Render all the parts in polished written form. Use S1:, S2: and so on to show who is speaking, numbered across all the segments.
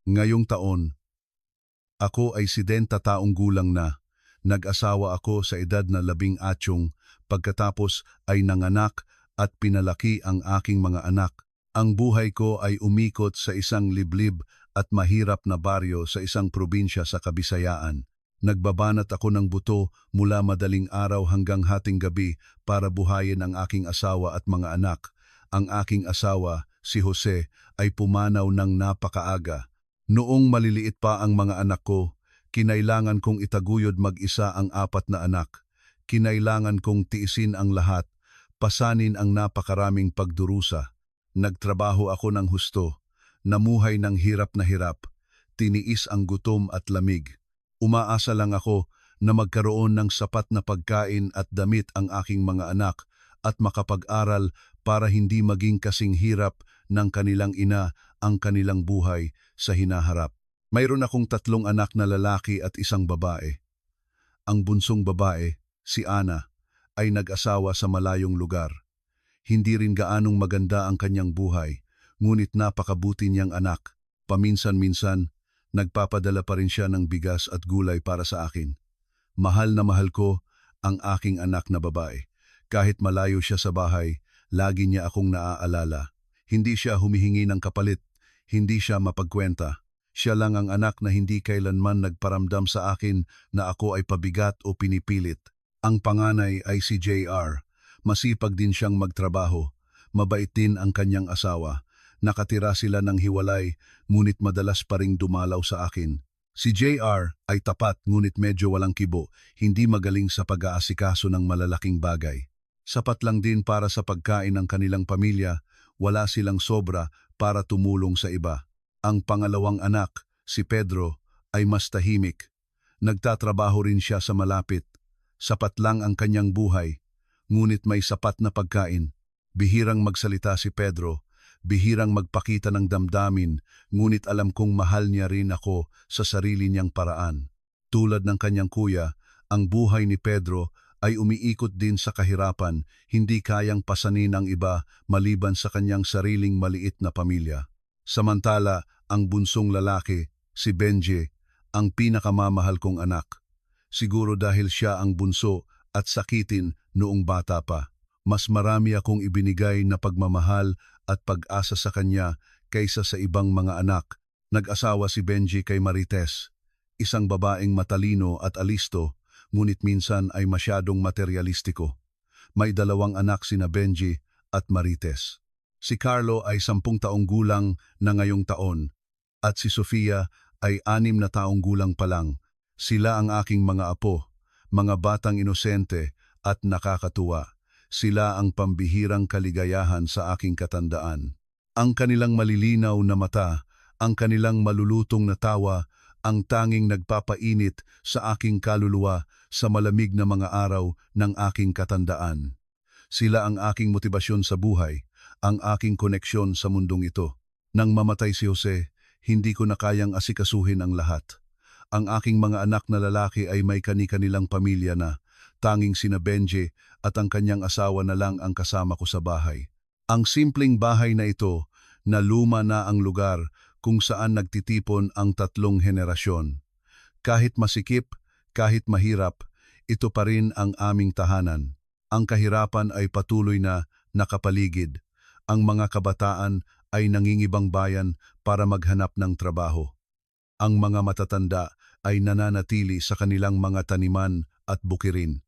S1: Ngayong taon, ako ay 70 taong gulang na. Nag-asawa ako sa edad na 18 pagkatapos ay nanganak at pinalaki ang aking mga anak. Ang buhay ko ay umikot sa isang liblib at mahirap na baryo sa isang probinsya sa Kabisayaan. Nagbabanat ako ng buto mula madaling araw hanggang hating gabi para buhayin ang aking asawa at mga anak. Ang aking asawa, si Jose, ay pumanaw ng napakaaga. Noong maliliit pa ang mga anak ko, kinailangan kong itaguyod mag-isa ang 4 na anak. Kinailangan kong tiisin ang lahat, pasanin ang napakaraming pagdurusa. Nagtrabaho ako ng husto, namuhay ng hirap na hirap, tiniis ang gutom at lamig. Umaasa lang ako na magkaroon ng sapat na pagkain at damit ang aking mga anak at makapag-aral para hindi maging kasing hirap ng kanilang ina ang kanilang buhay sa hinaharap. Mayroon akong 3 anak na lalaki at 1 babae. Ang bunsong babae, si Ana, ay nag-asawa sa malayong lugar. Hindi rin gaanong maganda ang kanyang buhay, ngunit napakabuti niyang anak. Paminsan-minsan, nagpapadala pa rin siya ng bigas at gulay para sa akin. Mahal na mahal ko ang aking anak na babae. Kahit malayo siya sa bahay, lagi niya akong naaalala. Hindi siya humihingi ng kapalit, hindi siya mapagkwenta. Siya lang ang anak na hindi kailanman nagparamdam sa akin na ako ay pabigat o pinipilit. Ang panganay ay si JR. Masipag din siyang magtrabaho. Mabait din ang kanyang asawa. Nakatira sila ng hiwalay, ngunit madalas pa ring dumalaw sa akin. Si JR ay tapat ngunit medyo walang kibo, hindi magaling sa pag-aasikaso ng malalaking bagay. Sapat lang din para sa pagkain ng kanilang pamilya, wala silang sobra para tumulong sa iba. Ang pangalawang anak, si Pedro, ay mas tahimik. Nagtatrabaho rin siya sa malapit. Sapat lang ang kanyang buhay, ngunit may sapat na pagkain. Bihirang magsalita si Pedro, bihirang magpakita ng damdamin, ngunit alam kong mahal niya rin ako sa sarili niyang paraan. Tulad ng kanyang kuya, ang buhay ni Pedro ay umiikot din sa kahirapan, hindi kayang pasanin ang iba maliban sa kanyang sariling maliit na pamilya. Samantala, ang bunsong lalaki, si Benji, ang pinakamamahal kong anak. Siguro dahil siya ang bunso at sakitin noong bata pa. Mas marami akong ibinigay na pagmamahal at pag-asa sa kanya kaysa sa ibang mga anak. Nag-asawa si Benji kay Marites, isang babaeng matalino at alisto, ngunit minsan ay masyadong materialistiko. May 2 anak sina Benji at Marites. Si Carlo ay 10 taong gulang na ngayong taon, at si Sofia ay 6 na taong gulang pa lang. Sila ang aking mga apo, mga batang inosente at nakakatuwa. Sila ang pambihirang kaligayahan sa aking katandaan. Ang kanilang malilinaw na mata, ang kanilang malulutong na tawa, ang tanging nagpapainit sa aking kaluluwa sa malamig na mga araw ng aking katandaan. Sila ang aking motibasyon sa buhay, ang aking koneksyon sa mundong ito. Nang mamatay si Jose, hindi ko na kayang asikasuhin ang lahat. Ang aking mga anak na lalaki ay may kani-kanilang pamilya na, tanging sina Benji at ang kanyang asawa na lang ang kasama ko sa bahay. Ang simpleng bahay na ito, na luma na ang lugar kung saan nagtitipon ang 3 henerasyon. Kahit masikip, kahit mahirap, ito pa rin ang aming tahanan. Ang kahirapan ay patuloy na nakapaligid. Ang mga kabataan ay nangingibang bayan para maghanap ng trabaho. Ang mga matatanda ay nananatili sa kanilang mga taniman at bukirin.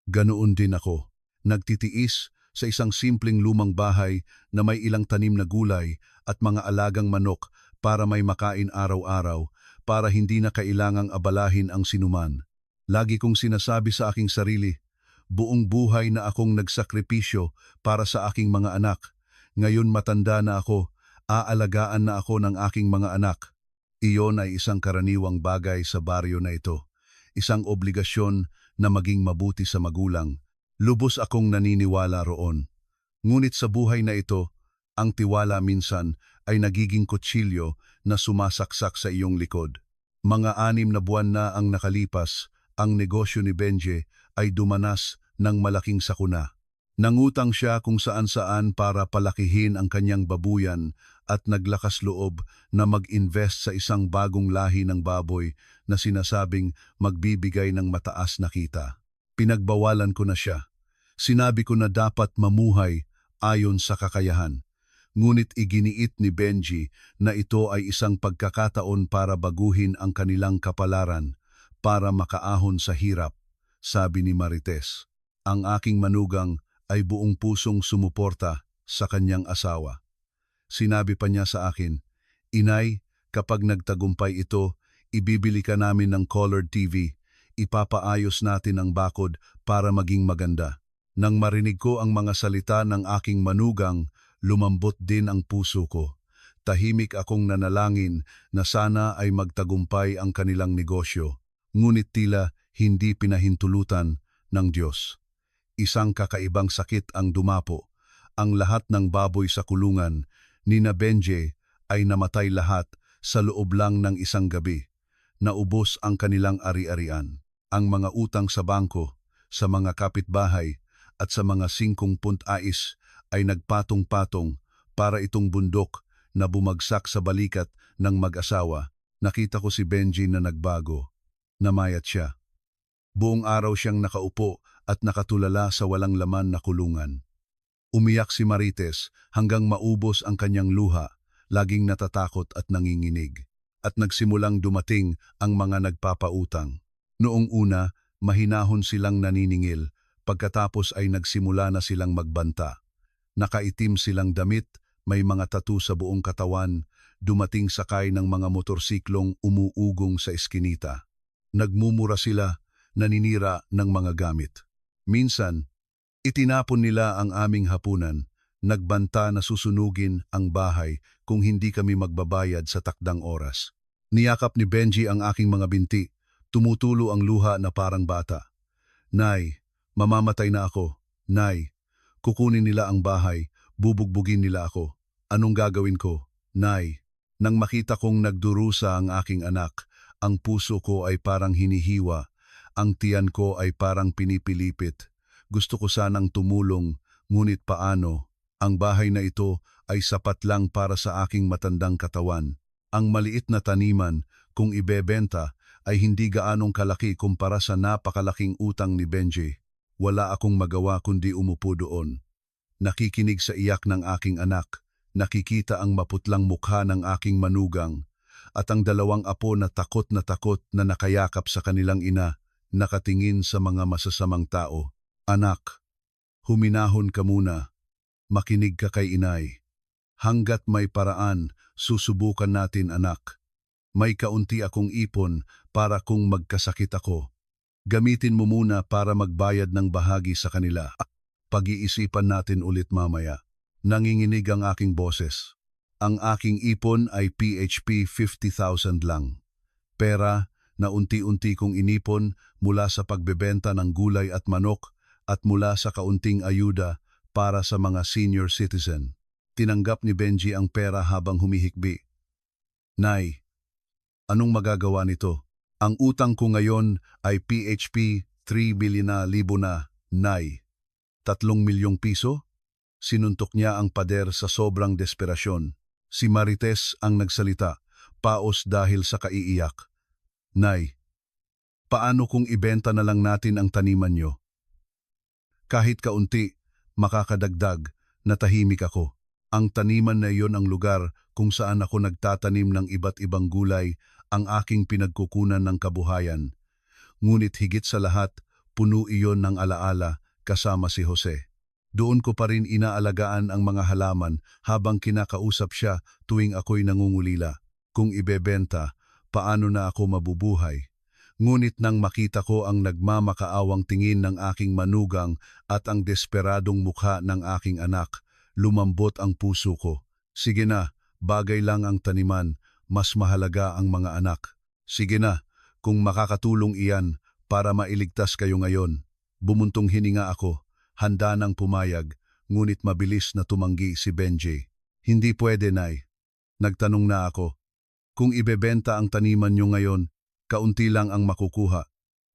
S1: Ganoon din ako, nagtitiis sa isang simpleng lumang bahay na may ilang tanim na gulay at mga alagang manok para may makain araw-araw, para hindi na kailangang abalahin ang sinuman. Lagi kong sinasabi sa aking sarili, buong buhay na akong nagsakripisyo para sa aking mga anak. Ngayon matanda na ako, aalagaan na ako ng aking mga anak. Iyon ay isang karaniwang bagay sa baryo na ito. Isang obligasyon na maging mabuti sa magulang. Lubos akong naniniwala roon. Ngunit sa buhay na ito, ang tiwala minsan ay nagiging kutsilyo na sumasaksak sa iyong likod. Mga 6 na buwan na ang nakalipas, ang negosyo ni Benji ay dumanas ng malaking sakuna. Nangutang siya kung saan-saan para palakihin ang kanyang babuyan at naglakas loob na mag-invest sa isang bagong lahi ng baboy na sinasabing magbibigay ng mataas na kita. Pinagbawalan ko na siya. Sinabi ko na dapat mamuhay ayon sa kakayahan. Ngunit iginiit ni Benji na ito ay isang pagkakataon para baguhin ang kanilang kapalaran para makaahon sa hirap, sabi ni Marites. Ang aking manugang ay buong pusong sumuporta sa kanyang asawa. Sinabi pa niya sa akin, "Inay, kapag nagtagumpay ito, ibibili ka namin ng colored TV. Ipapaayos natin ang bakod para maging maganda." Nang marinig ko ang mga salita ng aking manugang, lumambot din ang puso ko. Tahimik akong nanalangin na sana ay magtagumpay ang kanilang negosyo, ngunit tila hindi pinahintulutan ng Diyos. Isang kakaibang sakit ang dumapo. Ang lahat ng baboy sa kulungan ni na Benji ay namatay lahat sa loob lang ng isang gabi. Naubos ang kanilang ari-arian. Ang mga utang sa bangko, sa mga kapitbahay at sa mga 50 ay nagpatong-patong para itong bundok na bumagsak sa balikat ng mag-asawa. Nakita ko si Benji na nagbago. Namayat siya. Buong araw siyang nakaupo at nakatulala sa walang laman na kulungan. Umiyak si Marites hanggang maubos ang kanyang luha, laging natatakot at nanginginig. At nagsimulang dumating ang mga nagpapautang. Noong una, mahinahon silang naniningil, pagkatapos ay nagsimula na silang magbanta. Nakaitim silang damit, may mga tattoo sa buong katawan, dumating sakay ng mga motorsiklong umuugong sa eskinita. Nagmumura sila, naninira ng mga gamit. Minsan, itinapon nila ang aming hapunan, nagbanta na susunugin ang bahay kung hindi kami magbabayad sa takdang oras. Niyakap ni Benji ang aking mga binti, tumutulo ang luha na parang bata. "Nay, mamamatay na ako. Nay, kukunin nila ang bahay, bubugbugin nila ako. Anong gagawin ko? Nay." Nang makita kong nagdurusa ang aking anak, ang puso ko ay parang hinihiwa. Ang tiyan ko ay parang pinipilipit. Gusto ko sanang tumulong, ngunit paano? Ang bahay na ito ay sapat lang para sa aking matandang katawan. Ang maliit na taniman, kung ibebenta, ay hindi gaanong kalaki kumpara sa napakalaking utang ni Benji. Wala akong magawa kundi umupo doon. Nakikinig sa iyak ng aking anak, nakikita ang maputlang mukha ng aking manugang, at ang dalawang apo na takot na nakayakap sa kanilang ina, nakatingin sa mga masasamang tao. "Anak, huminahon ka muna. Makinig ka kay inay. Hanggat may paraan, susubukan natin anak. May kaunti akong ipon para kung magkasakit ako. Gamitin mo muna para magbayad ng bahagi sa kanila. Pag-iisipan natin ulit mamaya." Nanginginig ang aking boses. Ang aking ipon ay PHP 50,000 lang. Pera na unti-unti kong inipon mula sa pagbebenta ng gulay at manok at mula sa kaunting ayuda para sa mga senior citizen. Tinanggap ni Benji ang pera habang humihikbi. "Nay, anong magagawa nito? Ang utang ko ngayon ay PHP 3,000,000 na, Nay." 3 milyong piso? Sinuntok niya ang pader sa sobrang desperasyon. Si Marites ang nagsalita, paos dahil sa kaiiyak. "Nay, paano kung ibenta na lang natin ang taniman nyo? Kahit kaunti, makakadagdag." Natahimik ako. Ang taniman na iyon ang lugar kung saan ako nagtatanim ng iba't ibang gulay, ang aking pinagkukunan ng kabuhayan. Ngunit higit sa lahat, puno iyon ng alaala kasama si Jose. Doon ko pa rin inaalagaan ang mga halaman habang kinakausap siya tuwing ako'y nangungulila. Kung ibebenta, paano na ako mabubuhay? Ngunit nang makita ko ang nagmamakaawang tingin ng aking manugang at ang desperadong mukha ng aking anak, lumambot ang puso ko. Sige na, bagay lang ang taniman, mas mahalaga ang mga anak. Sige na, kung makakatulong iyan para mailigtas kayo ngayon. Bumuntong hininga ako. Handa nang pumayag, ngunit mabilis na tumanggi si Benji. "Hindi pwede, Nay." Nagtanong na ako. "Kung ibebenta ang taniman nyo ngayon, kaunti lang ang makukuha.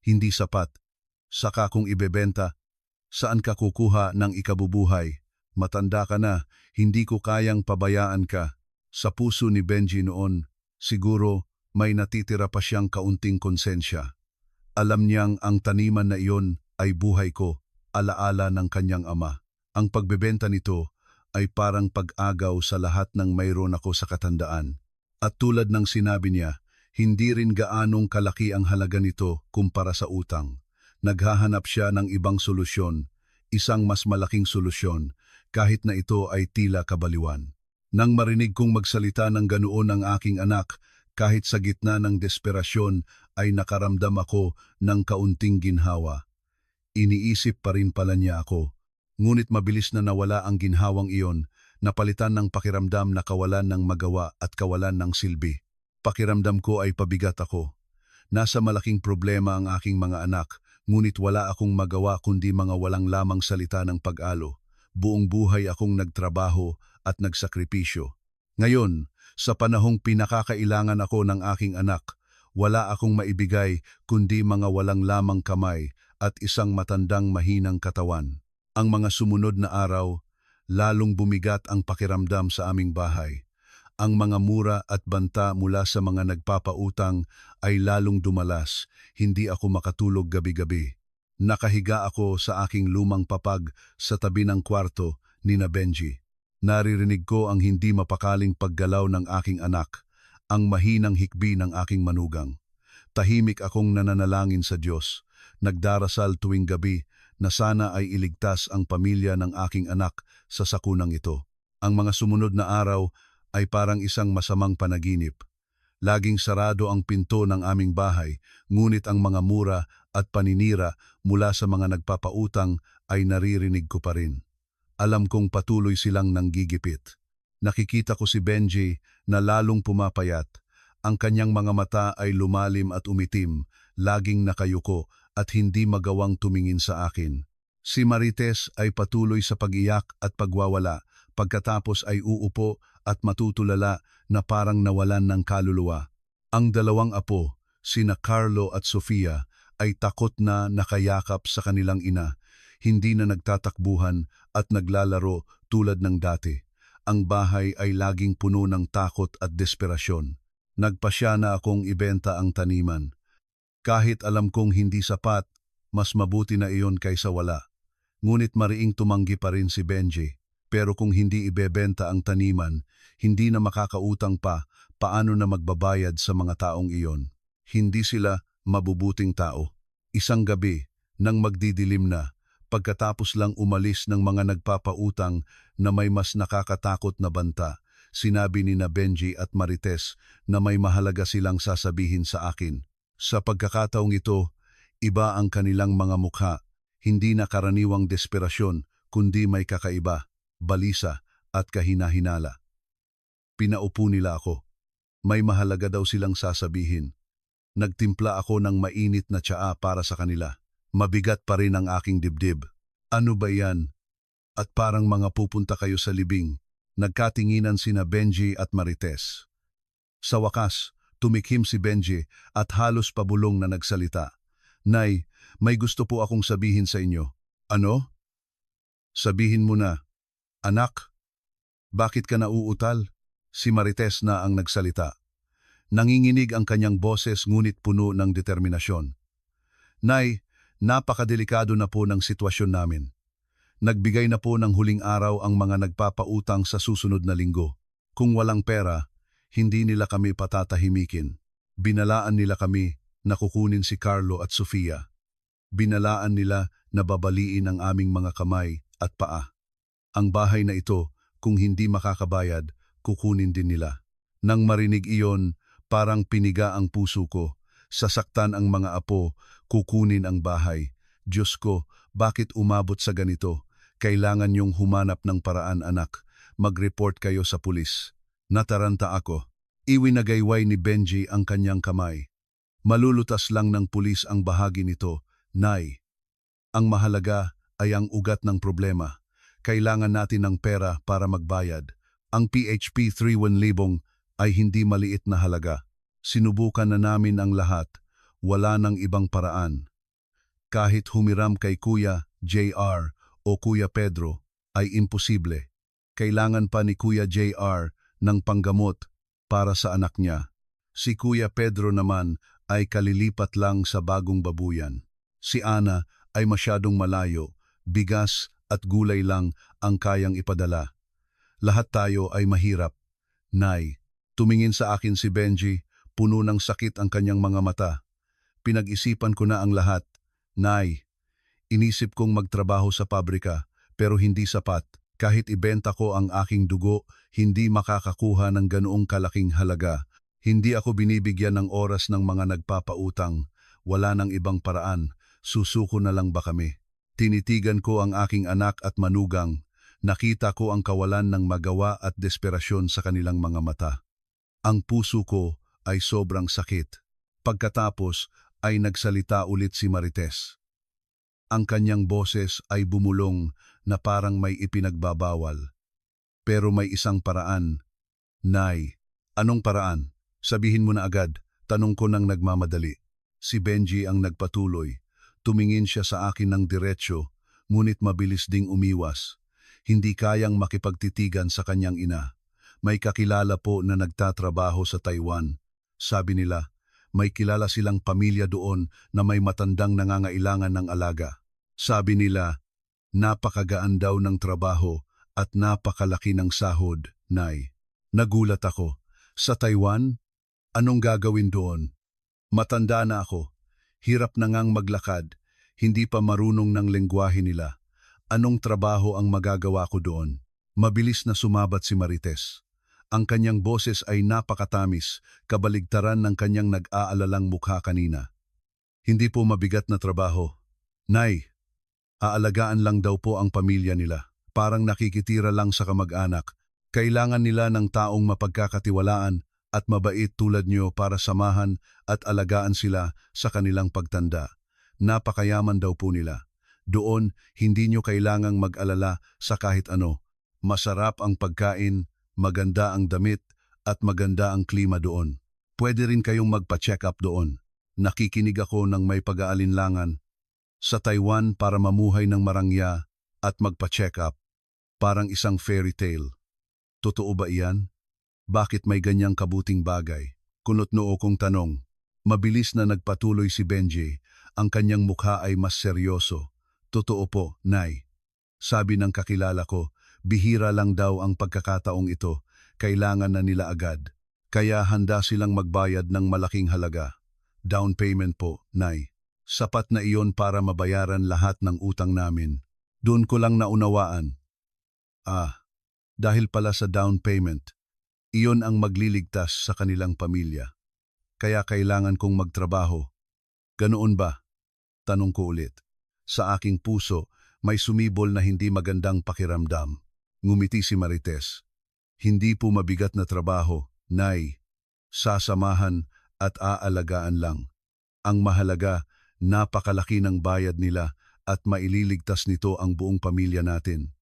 S1: Hindi sapat. Saka kung ibebenta, Saan ka kukuha ng ikabubuhay? Matanda ka na, hindi ko kayang pabayaan ka. Sa puso ni Benji noon, siguro may natitira pa siyang kaunting konsensya. Alam niyang ang taniman na iyon ay buhay ko, alaala ng kanyang ama. Ang pagbebenta nito ay parang pag-agaw sa lahat ng mayroon ako sa katandaan. At tulad ng sinabi niya, hindi rin gaanong kalaki ang halaga nito kumpara sa utang. Naghahanap siya ng ibang solusyon, isang mas malaking solusyon, kahit na ito ay tila kabaliwan. Nang marinig kong magsalita ng ganoon ang aking anak, kahit sa gitna ng desperasyon ay nakaramdam ako ng kaunting ginhawa. Iniisip pa rin pala niya ako. Ngunit mabilis na nawala ang ginhawang iyon, napalitan ng pakiramdam na kawalan ng magawa at kawalan ng silbi. Pakiramdam ko ay pabigat ako. Nasa malaking problema ang aking mga anak, ngunit wala akong magawa kundi mga walang lamang salita ng pag-alo. Buong buhay akong nagtrabaho at nagsakripisyo. Ngayon, sa panahong pinakakailangan ako ng aking anak, wala akong maibigay kundi mga walang lamang kamay at isang matandang mahinang katawan. Ang mga sumunod na araw, lalong bumigat ang pakiramdam sa aming bahay. Ang mga mura at banta mula sa mga nagpapautang ay lalong dumalas, hindi ako makatulog gabi-gabi. Nakahiga ako sa aking lumang papag sa tabi ng kwarto ni na Benji. Naririnig ko ang hindi mapakaling paggalaw ng aking anak, ang mahinang hikbi ng aking manugang. Tahimik akong nananalangin sa Diyos, nagdarasal tuwing gabi na sana ay iligtas ang pamilya ng aking anak sa sakunang ito. Ang mga sumunod na araw ay parang isang masamang panaginip. Laging sarado ang pinto ng aming bahay, ngunit ang mga mura at paninira mula sa mga nagpapautang ay naririnig ko pa rin. Alam kong patuloy silang nanggigipit. Nakikita ko si Benji na lalong pumapayat. Ang kanyang mga mata ay lumalim at umitim, laging nakayuko at hindi magawang tumingin sa akin. Si Marites ay patuloy sa pag-iyak at pagwawala, pagkatapos ay uupo at matutulala na parang nawalan ng kaluluwa. Ang dalawang apo, sina Carlo at Sofia, ay takot na nakayakap sa kanilang ina, hindi na nagtatakbuhan at naglalaro tulad ng dati. Ang bahay ay laging puno ng takot at desperasyon. Nagpasya na akong ibenta ang taniman. Kahit alam kong hindi sapat, mas mabuti na iyon kaysa wala. Ngunit mariing tumanggi pa rin si Benji. Pero kung hindi ibebenta ang taniman, hindi na makakautang pa, paano na magbabayad sa mga taong iyon? Hindi sila mabubuting tao. Isang gabi, nang magdidilim na, pagkatapos lang umalis ng mga nagpapautang na may mas nakakatakot na banta, sinabi ni na Benji at Marites na may mahalaga silang sasabihin sa akin. Sa pagkakataong ito, iba ang kanilang mga mukha, hindi na karaniwang desperasyon, kundi may kakaiba, balisa at kahina-hinala. Pinaupo nila ako. May mahalaga daw silang sasabihin. Nagtimpla ako ng mainit na tsaa para sa kanila. Mabigat pa rin ang aking dibdib. Ano ba yan? At parang mga pupunta kayo sa libing. Nagkatinginan sina Benji at Marites. Sa wakas, tumikhim si Benji at halos pabulong na nagsalita. Nay, may gusto po akong sabihin sa inyo. Ano? Sabihin mo na. Anak, bakit ka nauutal? Si Marites na ang nagsalita. Nanginginig ang kanyang boses ngunit puno ng determinasyon. Nay, napakadelikado na po ng sitwasyon namin. Nagbigay na po ng huling araw ang mga nagpapautang sa susunod na linggo. Kung walang pera, hindi nila kami patatahimikin. Binalaan nila kami na kukunin si Carlo at Sofia. Binalaan nila na babaliin ang aming mga kamay at paa. Ang bahay na ito, kung hindi makakabayad, kukunin din nila. Nang marinig iyon, parang piniga ang puso ko. Sasaktan ang mga apo, kukunin ang bahay. Diyos ko, bakit umabot sa ganito? Kailangan niyong humanap ng paraan, anak. Mag-report kayo sa pulis. Nataranta ako. Iwinagayway ni Benji ang kanyang kamay. Malulutas lang ng pulis ang bahagi nito, Nay. Ang mahalaga ay ang ugat ng problema. Kailangan natin ng pera para magbayad. Ang PHP 3,1,000 ay hindi maliit na halaga. Sinubukan na namin ang lahat. Wala nang ibang paraan. Kahit humiram kay Kuya JR o Kuya Pedro ay imposible. Kailangan pa ni Kuya JR ng panggamot para sa anak niya. Si Kuya Pedro naman ay kalilipat lang sa bagong babuyan. Si Ana ay masyadong malayo, bigas at gulay lang ang kayang ipadala. Lahat tayo ay mahirap. Nay, tumingin sa akin si Benji, puno ng sakit ang kanyang mga mata. Pinag-isipan ko na ang lahat. Nay, inisip kong magtrabaho sa pabrika, pero hindi sapat. Kahit ibenta ko ang aking dugo, hindi makakakuha ng ganoong kalaking halaga. Hindi ako binibigyan ng oras ng mga nagpapautang. Wala nang ibang paraan. Susuko na lang ba kami? Tinitigan ko ang aking anak at manugang. Nakita ko ang kawalan ng magawa at desperasyon sa kanilang mga mata. Ang puso ko ay sobrang sakit. Pagkatapos ay nagsalita ulit si Marites. Ang kanyang boses ay bumulong na parang may ipinagbabawal. Pero may isang paraan. Nay, anong paraan? Sabihin mo na agad, tanong ko nang nagmamadali. Si Benji ang nagpatuloy. Tumingin siya sa akin ng diretsyo, ngunit mabilis ding umiwas. Hindi kayang makipagtitigan sa kanyang ina. May kakilala po na nagtatrabaho sa Taiwan. Sabi nila, may kilala silang pamilya doon na may matandang nangangailangan ng alaga. Sabi nila, napakagaan daw ng trabaho at napakalaki ng sahod, Nay. Nagulat ako. Sa Taiwan? Anong gagawin doon? Matanda na ako. Hirap na ngang maglakad. Hindi pa marunong ng lengguwahe nila. Anong trabaho ang magagawa ko doon? Mabilis na sumabat si Marites. Ang kanyang boses ay napakatamis, kabaligtaran ng kanyang nag-aalalang mukha kanina. Hindi po mabigat na trabaho. Nay, aalagaan lang daw po ang pamilya nila. Parang nakikitira lang sa kamag-anak. Kailangan nila ng taong mapagkakatiwalaan at mabait tulad niyo para samahan at alagaan sila sa kanilang pagtanda. Napakayaman daw po nila. Doon, hindi niyo kailangang mag-alala sa kahit ano. Masarap ang pagkain, maganda ang damit, at maganda ang klima doon. Pwede rin kayong magpa-check up doon. Nakikinig ako ng may pag-aalinlangan sa Taiwan para mamuhay ng marangya at magpa-check up. Parang isang fairy tale. Totoo ba iyan? Bakit may ganyang kabuting bagay? Kunot noo kong tanong. Mabilis na nagpatuloy si Benji. Ang kanyang mukha ay mas seryoso. Totoo po, Nay. Sabi ng kakilala ko, bihira lang daw ang pagkakataong ito. Kailangan na nila agad. Kaya handa silang magbayad ng malaking halaga. Down payment po, Nay. Sapat na iyon para mabayaran lahat ng utang namin. Doon ko lang naunawaan. Dahil pala sa down payment, iyon ang magliligtas sa kanilang pamilya. Kaya kailangan kong magtrabaho. Ganoon ba? Tanong ko ulit. Sa aking puso, may sumibol na hindi magandang pakiramdam. Ngumiti si Marites. Hindi po mabigat na trabaho, Nay. Sasamahan at aalagaan lang. Ang mahalaga, napakalaki ng bayad nila at maililigtas nito ang buong pamilya natin.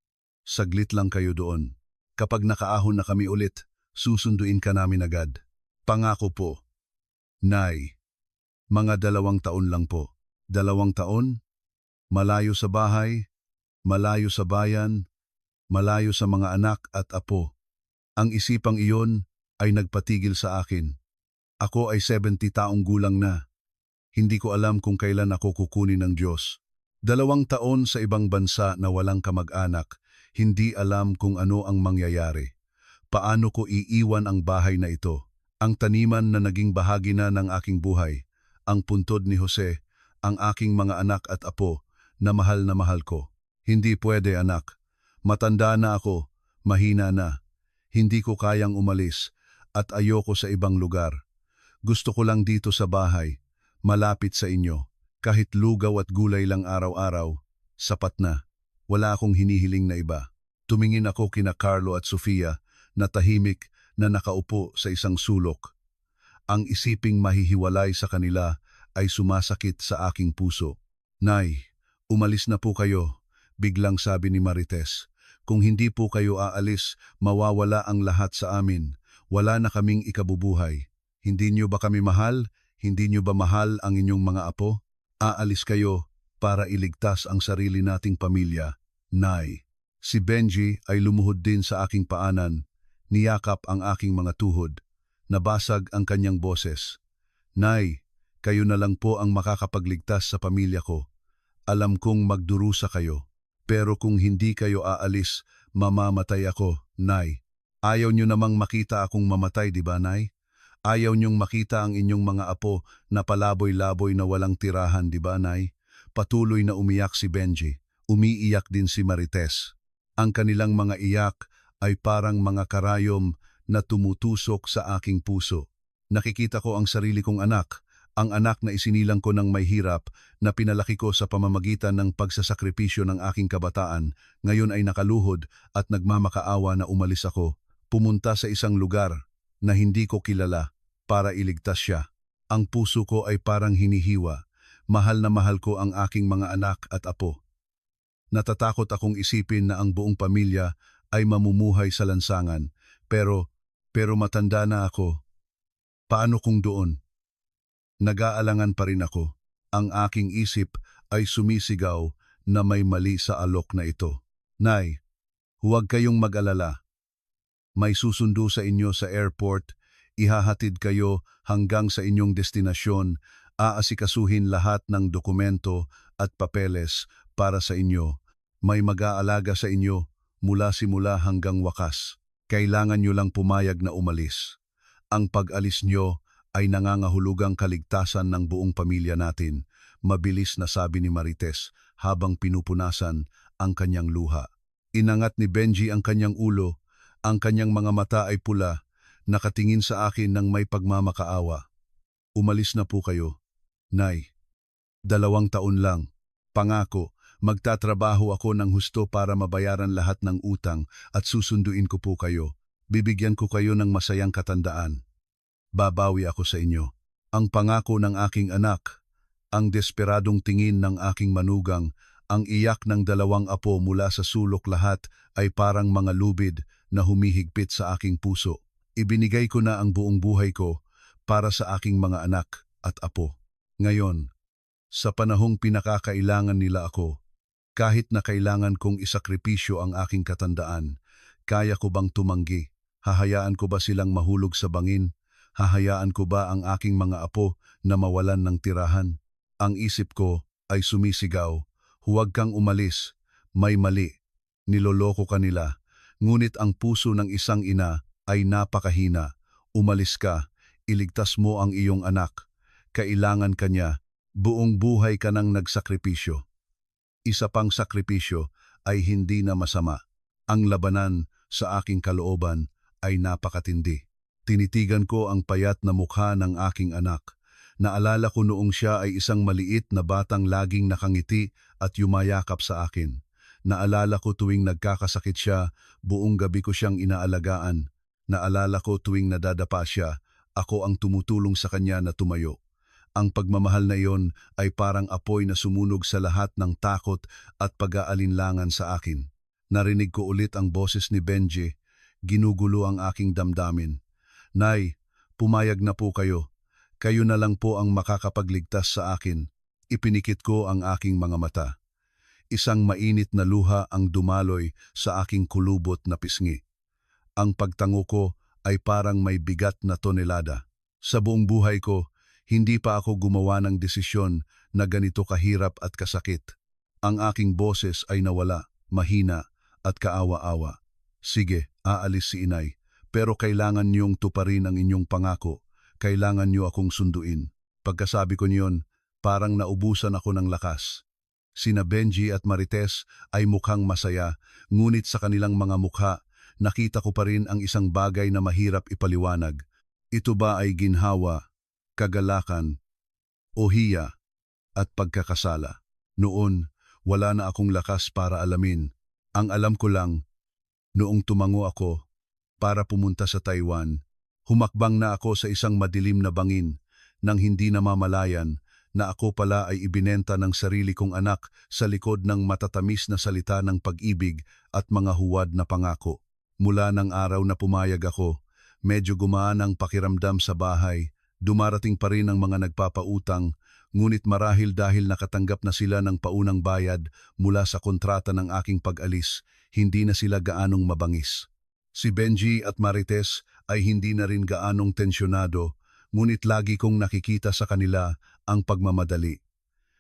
S1: Saglit lang kayo doon. Kapag nakaahon na kami ulit, susunduin ka namin agad. Pangako po. Nay, mga 2 taon lang po. 2 taon? Malayo sa bahay, malayo sa bayan, malayo sa mga anak at apo. Ang isipang iyon ay nagpatigil sa akin. Ako ay 70 taong gulang na. Hindi ko alam kung kailan ako kukunin ng Diyos. 2 taon sa ibang bansa na walang kamag-anak, hindi alam kung ano ang mangyayari. Paano ko iiwan ang bahay na ito? Ang taniman na naging bahagi na ng aking buhay, ang puntod ni Jose, ang aking mga anak at apo na mahal ko. Hindi pwede, anak. Matanda na ako, mahina na. Hindi ko kayang umalis at ayoko sa ibang lugar. Gusto ko lang dito sa bahay, malapit sa inyo. Kahit lugaw at gulay lang araw-araw, sapat na. Wala akong hinihiling na iba. Tumingin ako kina Carlo at Sofia na tahimik na nakaupo sa isang sulok. Ang isiping mahihiwalay sa kanila ay sumasakit sa aking puso. Nay, umalis na po kayo, biglang sabi ni Marites. Kung hindi po kayo aalis, mawawala ang lahat sa amin. Wala na kaming ikabubuhay. Hindi niyo ba kami mahal? Hindi niyo ba mahal ang inyong mga apo? Aalis kayo, para iligtas ang sarili nating pamilya, Nay. Si Benji ay lumuhod din sa aking paanan, niyakap ang aking mga tuhod, nabasag ang kanyang boses. Nay, kayo na lang po ang makakapagligtas sa pamilya ko. Alam kong magdurusa kayo, pero kung hindi kayo aalis, mamamatay ako, Nay. Ayaw nyo namang makita akong mamatay, di ba, Nay? Ayaw nyong makita ang inyong mga apo na palaboy-laboy na walang tirahan, di ba, Nay? Patuloy na umiyak si Benji. Umiiyak din si Marites. Ang kanilang mga iyak ay parang mga karayom na tumutusok sa aking puso. Nakikita ko ang sarili kong anak, ang anak na isinilang ko ng may hirap na pinalaki ko sa pamamagitan ng pagsasakripisyo ng aking kabataan, ngayon ay nakaluhod at nagmamakaawa na umalis ako, pumunta sa isang lugar na hindi ko kilala para iligtas siya. Ang puso ko ay parang hinihiwa, mahal na mahal ko ang aking mga anak at apo. Natatakot akong isipin na ang buong pamilya ay mamumuhay sa lansangan, pero matanda na ako. Paano kung doon? Nag-aalangan pa rin ako. Ang aking isip ay sumisigaw na may mali sa alok na ito. Nay, huwag kayong mag-alala. May susundo sa inyo sa airport, ihahatid kayo hanggang sa inyong destinasyon, aasikasuhin lahat ng dokumento at papeles para sa inyo. May mag-aalaga sa inyo mula simula hanggang wakas. Kailangan nyo lang pumayag na umalis. Ang pag-alis nyo ay nangangahulugang kaligtasan ng buong pamilya natin, mabilis na sabi ni Marites habang pinupunasan ang kanyang luha. Inangat ni Benji ang kanyang ulo, ang kanyang mga mata ay pula, nakatingin sa akin ng may pagmamakaawa. Umalis na po kayo, Nay. 2 taon lang. Pangako, magtatrabaho ako ng husto para mabayaran lahat ng utang at susunduin ko po kayo. Bibigyan ko kayo ng masayang katandaan. Babawi ako sa inyo. Ang pangako ng aking anak, ang desperadong tingin ng aking manugang, ang iyak ng 2 apo mula sa sulok lahat ay parang mga lubid na humihigpit sa aking puso. Ibinigay ko na ang buong buhay ko para sa aking mga anak at apo. Ngayon, sa panahong pinakakailangan nila ako, kahit na kailangan kong isakripisyo ang aking katandaan, kaya ko bang tumanggi? Hahayaan ko ba silang mahulog sa bangin? Hahayaan ko ba ang aking mga apo na mawalan ng tirahan? Ang isip ko ay sumisigaw, huwag kang umalis, may mali. Niloloko ka nila, ngunit ang puso ng isang ina ay napakahina. Umalis ka, iligtas mo ang iyong anak. Kailangan ka niya, buong buhay ka nang nagsakripisyo. Isa pang sakripisyo ay hindi na masama. Ang labanan sa aking kalooban ay napakatindi. Tinitigan ko ang payat na mukha ng aking anak. Naalala ko noong siya ay isang maliit na batang laging nakangiti at yumayakap sa akin. Naalala ko tuwing nagkakasakit siya, buong gabi ko siyang inaalagaan. Naalala ko tuwing nadadapa siya, ako ang tumutulong sa kanya na tumayo. Ang pagmamahal na iyon ay parang apoy na sumunog sa lahat ng takot at pag-aalinlangan sa akin. Narinig ko ulit ang boses ni Benji, ginugulo ang aking damdamin. Nay, pumayag na po kayo. Kayo na lang po ang makakapagligtas sa akin. Ipinikit ko ang aking mga mata. Isang mainit na luha ang dumaloy sa aking kulubot na pisngi. Ang pagtango ko ay parang may bigat na tonelada. Sa buong buhay ko, hindi pa ako gumawa ng desisyon na ganito kahirap at kasakit. Ang aking boses ay nawala, mahina at kaawa-awa. Sige, aalis si inay, pero kailangan niyong tuparin ang inyong pangako. Kailangan niyo akong sunduin. Pagkasabi ko niyon, parang naubusan ako ng lakas. Sina Benji at Marites ay mukhang masaya, ngunit sa kanilang mga mukha, nakita ko pa rin ang isang bagay na mahirap ipaliwanag. Ito ba ay ginhawa, kagalakan, o hiya, at pagkakasala? Noon, wala na akong lakas para alamin. Ang alam ko lang, noong tumango ako para pumunta sa Taiwan, humakbang na ako sa isang madilim na bangin nang hindi namamalayan na ako pala ay ibinenta ng sarili kong anak sa likod ng matatamis na salita ng pag-ibig at mga huwad na pangako. Mula ng araw na pumayag ako, medyo gumaan ang pakiramdam sa bahay, Dumarating pa rin ang mga nagpapautang, ngunit marahil dahil nakatanggap na sila ng paunang bayad mula sa kontrata ng aking pag-alis, hindi na sila gaanong mabangis. Si Benji at Marites ay hindi na rin gaanong tensyonado, ngunit lagi kong nakikita sa kanila ang pagmamadali.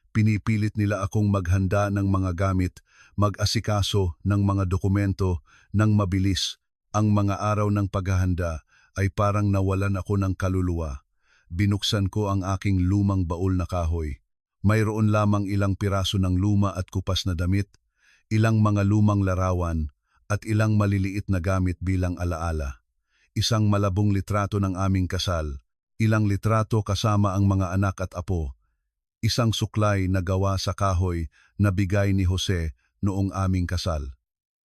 S1: Pinipilit nila akong maghanda ng mga gamit, mag-asikaso ng mga dokumento ng mabilis. Ang mga araw ng paghahanda ay parang nawalan ako ng kaluluwa. Binuksan ko ang aking lumang baul na kahoy. Mayroon lamang ilang piraso ng luma at kupas na damit, ilang mga lumang larawan, at ilang maliliit na gamit bilang alaala. Isang malabong litrato ng aming kasal, ilang litrato kasama ang mga anak at apo, isang suklay na gawa sa kahoy na bigay ni Jose noong aming kasal.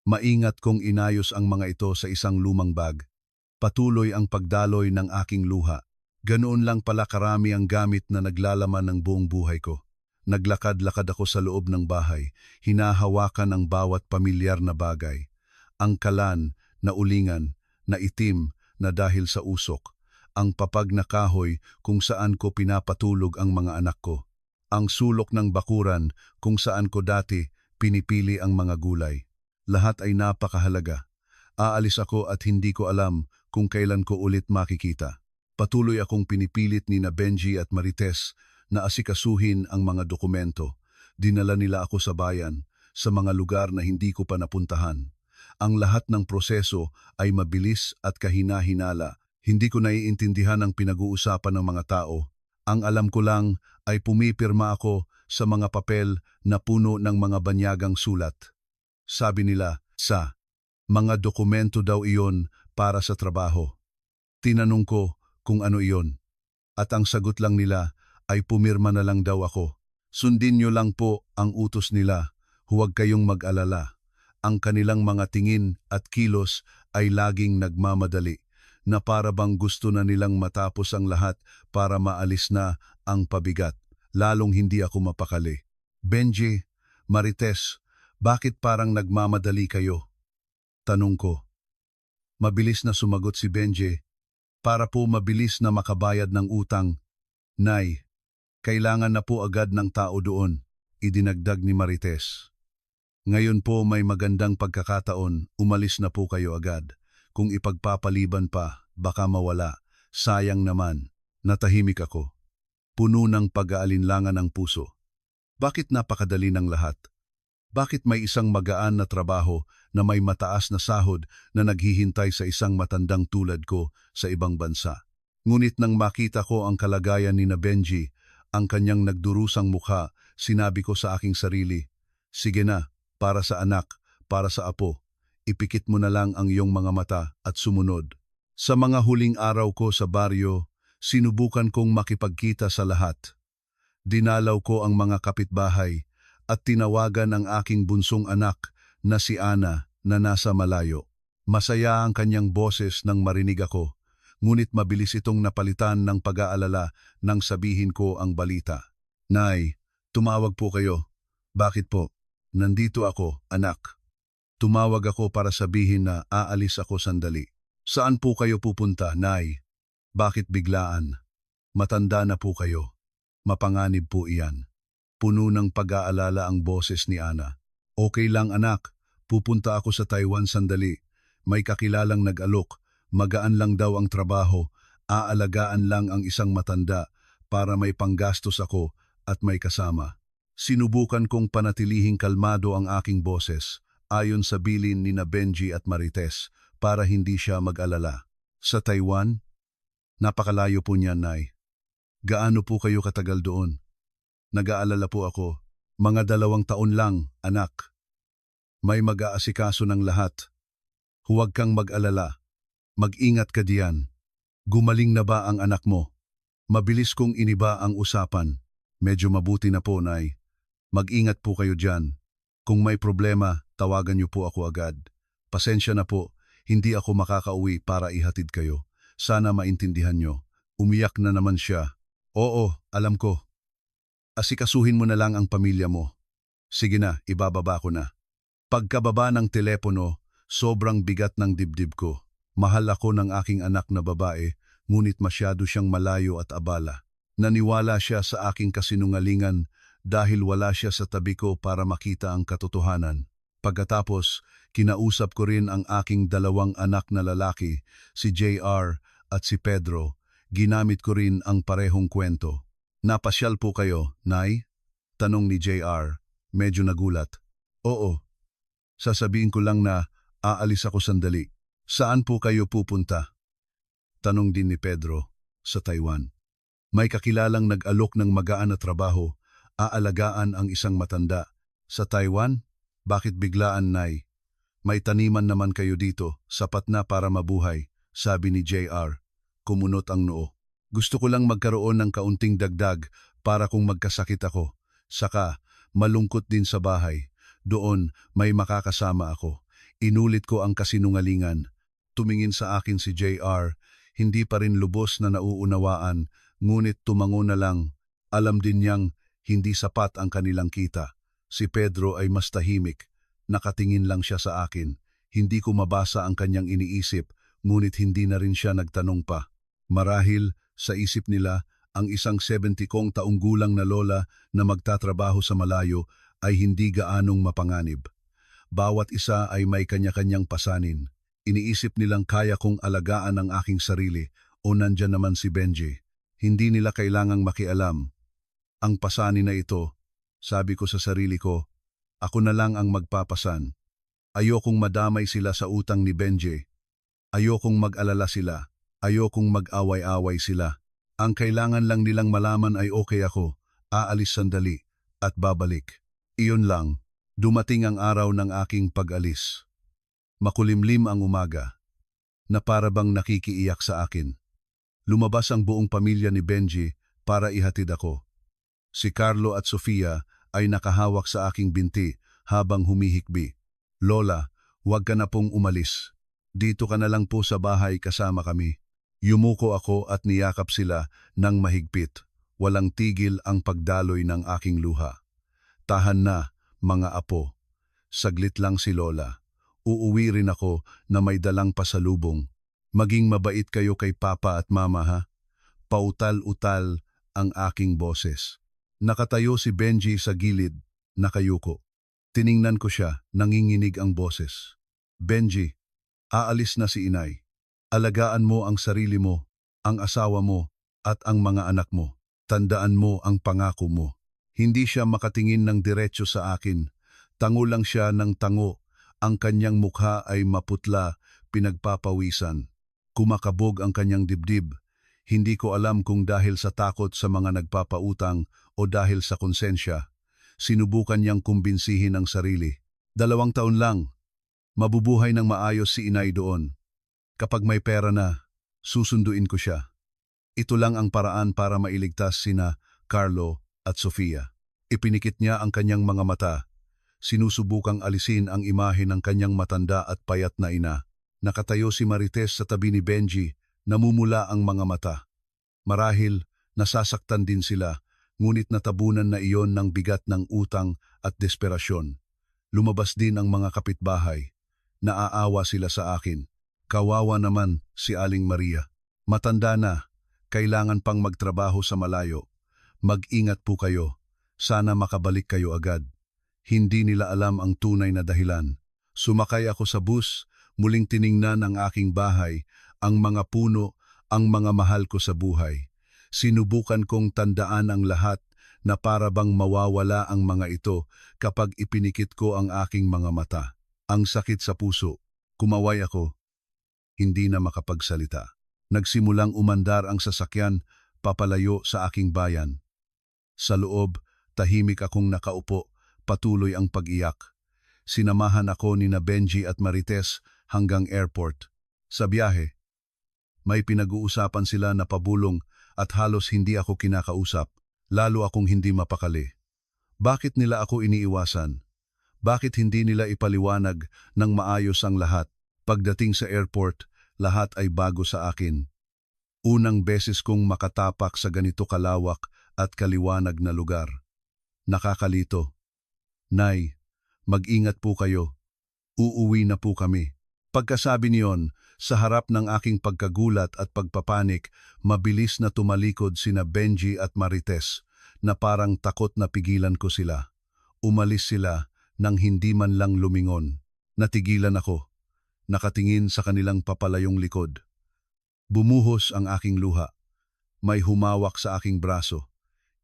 S1: Maingat kong inayos ang mga ito sa isang lumang bag. Patuloy ang pagdaloy ng aking luha. Ganoon lang pala karami ang gamit na naglalaman ng buong buhay ko. Naglakad-lakad ako sa loob ng bahay, hinahawakan ang bawat pamilyar na bagay. Ang kalan na ulingan, na itim na dahil sa usok. Ang papag na kahoy kung saan ko pinapatulog ang mga anak ko. Ang sulok ng bakuran kung saan ko dati pinipili ang mga gulay. Lahat ay napakahalaga. Aalis ako at hindi ko alam kung kailan ko ulit makikita. Patuloy akong pinipilit ni na Benji at Marites na asikasuhin ang mga dokumento. Dinala nila ako sa bayan, sa mga lugar na hindi ko pa napuntahan. Ang lahat ng proseso ay mabilis at kahina-hinala. Hindi ko naiintindihan ang pinag-uusapan ng mga tao. Ang alam ko lang ay pumipirma ako sa mga papel na puno ng mga banyagang sulat. Sabi nila, mga dokumento daw iyon para sa trabaho. Tinanong ko kung ano iyon. At ang sagot lang nila ay pumirma na lang daw ako. Sundin niyo lang po ang utos nila. Huwag kayong mag-alala. Ang kanilang mga tingin at kilos ay laging nagmamadali, na para bang gusto na nilang matapos ang lahat para maalis na ang pabigat. Lalong hindi ako mapakali. Benji, Marites, bakit parang nagmamadali kayo? Tanong ko. Mabilis na sumagot si Benji. Para po mabilis na makabayad ng utang. Nay, kailangan na po agad ng tao doon, idinagdag ni Marites. Ngayon po may magandang pagkakataon, umalis na po kayo agad. Kung ipagpapaliban pa, baka mawala. Sayang naman. Natahimik ako. Puno ng pag-aalinlangan ang puso. Bakit napakadali ng lahat? Bakit may isang magaan na trabaho na may mataas na sahod na naghihintay sa isang matandang tulad ko sa ibang bansa? Ngunit nang makita ko ang kalagayan ni na Benji, ang kanyang nagdurusang mukha, sinabi ko sa aking sarili, sige na, para sa anak, para sa apo, ipikit mo na lang ang iyong mga mata at sumunod. Sa mga huling araw ko sa baryo, sinubukan kong makipagkita sa lahat. Dinalaw ko ang mga kapitbahay at tinawagan ang aking bunsong anak na si Ana na nasa malayo. Masaya ang kanyang boses nang marinig ako, ngunit mabilis itong napalitan ng pag-aalala nang sabihin ko ang balita. Nay, tumawag po kayo. Bakit po? Nandito ako, anak. Tumawag ako para sabihin na aalis ako sandali. Saan po kayo pupunta, Nay? Bakit biglaan? Matanda na po kayo. Mapanganib po iyan. Puno ng pag-aalala ang boses ni Ana. Okay lang anak, pupunta ako sa Taiwan sandali. May kakilalang nag-alok, magaan lang daw ang trabaho, aalagaan lang ang isang matanda para may panggastos ako at may kasama. Sinubukan kong panatilihing kalmado ang aking boses, ayon sa bilin ni na Benji at Marites, para hindi siya mag-alala. Sa Taiwan? Napakalayo po niyan, Nay. Gaano po kayo katagal doon? Nag-aalala po ako. Mga 2 taon lang, anak. May mag-aasikaso ng lahat. Huwag kang mag-alala. Mag-ingat ka diyan. Gumaling na ba ang anak mo? Mabilis kong iniba ang usapan. Medyo mabuti na po, Nay. Mag-ingat po kayo diyan. Kung may problema, tawagan niyo po ako agad. Pasensya na po, hindi ako makakauwi para ihatid kayo. Sana maintindihan niyo. Umiyak na naman siya. Oo, alam ko. Asikasuhin mo na lang ang pamilya mo. Sige na, ibababa ko na. Pagkababa ng telepono, sobrang bigat ng dibdib ko. Mahal ako ng aking anak na babae, ngunit masyado siyang malayo at abala. Naniwala siya sa aking kasinungalingan dahil wala siya sa tabi ko para makita ang katotohanan. Pagkatapos, kinausap ko rin ang aking 2 anak na lalaki, si JR at si Pedro. Ginamit ko rin ang parehong kwento. Napasyal po kayo, Nay? Tanong ni JR. Medyo nagulat. Oo. Sasabihin ko lang na aalis ako sandali. Saan po kayo pupunta? Tanong din ni Pedro. Sa Taiwan. May kakilalang nag-alok ng magaan na trabaho. Aalagaan ang isang matanda. Sa Taiwan? Bakit biglaan, Nay? May taniman naman kayo dito, sapat na para mabuhay, sabi ni JR. Kumunot ang noo. Gusto ko lang magkaroon ng kaunting dagdag para kung magkasakit ako. Saka, malungkot din sa bahay. Doon, may makakasama ako. Inulit ko ang kasinungalingan. Tumingin sa akin si JR, hindi pa rin lubos na nauunawaan, ngunit tumango na lang. Alam din niyang hindi sapat ang kanilang kita. Si Pedro ay mas tahimik. Nakatingin lang siya sa akin. Hindi ko mabasa ang kanyang iniisip, ngunit hindi na rin siya nagtanong pa. Marahil, sa isip nila, ang isang 70 taong gulang na lola na magtatrabaho sa malayo ay hindi gaanong mapanganib. Bawat isa ay may kanya-kanyang pasanin. Iniisip nilang kaya kong alagaan ang aking sarili o nandyan naman si Benji. Hindi nila kailangang makialam. Ang pasanin na ito, sabi ko sa sarili ko, ako na lang ang magpapasan. Ayokong madamay sila sa utang ni Benji. Ayokong mag-alala sila. Ayokong mag-away-away sila. Ang kailangan lang nilang malaman ay okay ako, aalis sandali, at babalik. Iyon lang, dumating ang araw ng aking pag-alis. Makulimlim ang umaga, na para bang nakikiiyak sa akin. Lumabas ang buong pamilya ni Benji para ihatid ako. Si Carlo at Sofia ay nakahawak sa aking binti habang humihikbi. Lola, huwag ka na pong umalis. Dito ka na lang po sa bahay kasama kami. Yumuko ako at niyakap sila ng mahigpit. Walang tigil ang pagdaloy ng aking luha. Tahan na, mga apo. Saglit lang si Lola. Uuwi rin ako na may dalang pasalubong. Maging mabait kayo kay Papa at Mama ha. Pautal-utal ang aking boses. Nakatayo si Benji sa gilid, nakayuko. Tiningnan ko siya, nanginginig ang boses. Benji, aalis na si Inay. Alagaan mo ang sarili mo, ang asawa mo, at ang mga anak mo. Tandaan mo ang pangako mo. Hindi siya makatingin ng diretso sa akin. Tango lang siya ng tango. Ang kanyang mukha ay maputla, pinagpapawisan. Kumakabog ang kanyang dibdib. Hindi ko alam kung dahil sa takot sa mga nagpapautang o dahil sa konsensya. Sinubukan niyang kumbinsihin ang sarili. 2 taon lang. Mabubuhay ng maayos si Inay doon. Kapag may pera na, susunduin ko siya. Ito lang ang paraan para mailigtas sina Carlo at Sofia. Ipinikit niya ang kanyang mga mata. Sinusubukang alisin ang imahe ng kanyang matanda at payat na ina. Nakatayo si Marites sa tabi ni Benji, namumula ang mga mata. Marahil, nasasaktan din sila, ngunit natabunan na iyon ng bigat ng utang at desperasyon. Lumabas din ang mga kapitbahay. Naaawa sila sa akin. Kawawa naman si Aling Maria. Matanda na, kailangan pang magtrabaho sa malayo. Mag-ingat po kayo. Sana makabalik kayo agad. Hindi nila alam ang tunay na dahilan. Sumakay ako sa bus, muling tiningnan ang aking bahay, ang mga puno, ang mga mahal ko sa buhay. Sinubukan kong tandaan ang lahat na para bang mawawala ang mga ito kapag ipinikit ko ang aking mga mata. Ang sakit sa puso. Kumaway ako. Hindi na makapagsalita. Nagsimulang umandar ang sasakyan papalayo sa aking bayan. Sa loob, tahimik akong nakaupo, patuloy ang pag-iyak. Sinamahan ako ni na Benji at Marites hanggang airport. Sa biyahe, may pinag-uusapan sila na pabulong at halos hindi ako kinakausap, lalo akong hindi mapakali. Bakit nila ako iniiwasan? Bakit hindi nila ipaliwanag ng maayos ang lahat? Pagdating sa airport, lahat ay bago sa akin. Unang beses kong makatapak sa ganito kalawak at kaliwanag na lugar. Nakakalito. Nay, mag-ingat po kayo. Uuwi na po kami. Pagkasabi niyon, Sa harap ng aking pagkagulat at pagpapanik, mabilis na tumalikod sina Benji at Marites na parang takot na pigilan ko sila. Umalis sila nang hindi man lang lumingon. Natigilan ako, nakatingin sa kanilang papalayong likod. Bumuhos ang aking luha. May humawak sa aking braso.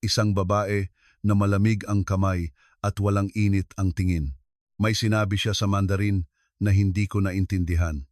S1: Isang babae na malamig ang kamay at walang init ang tingin. May sinabi siya sa Mandarin na hindi ko naintindihan.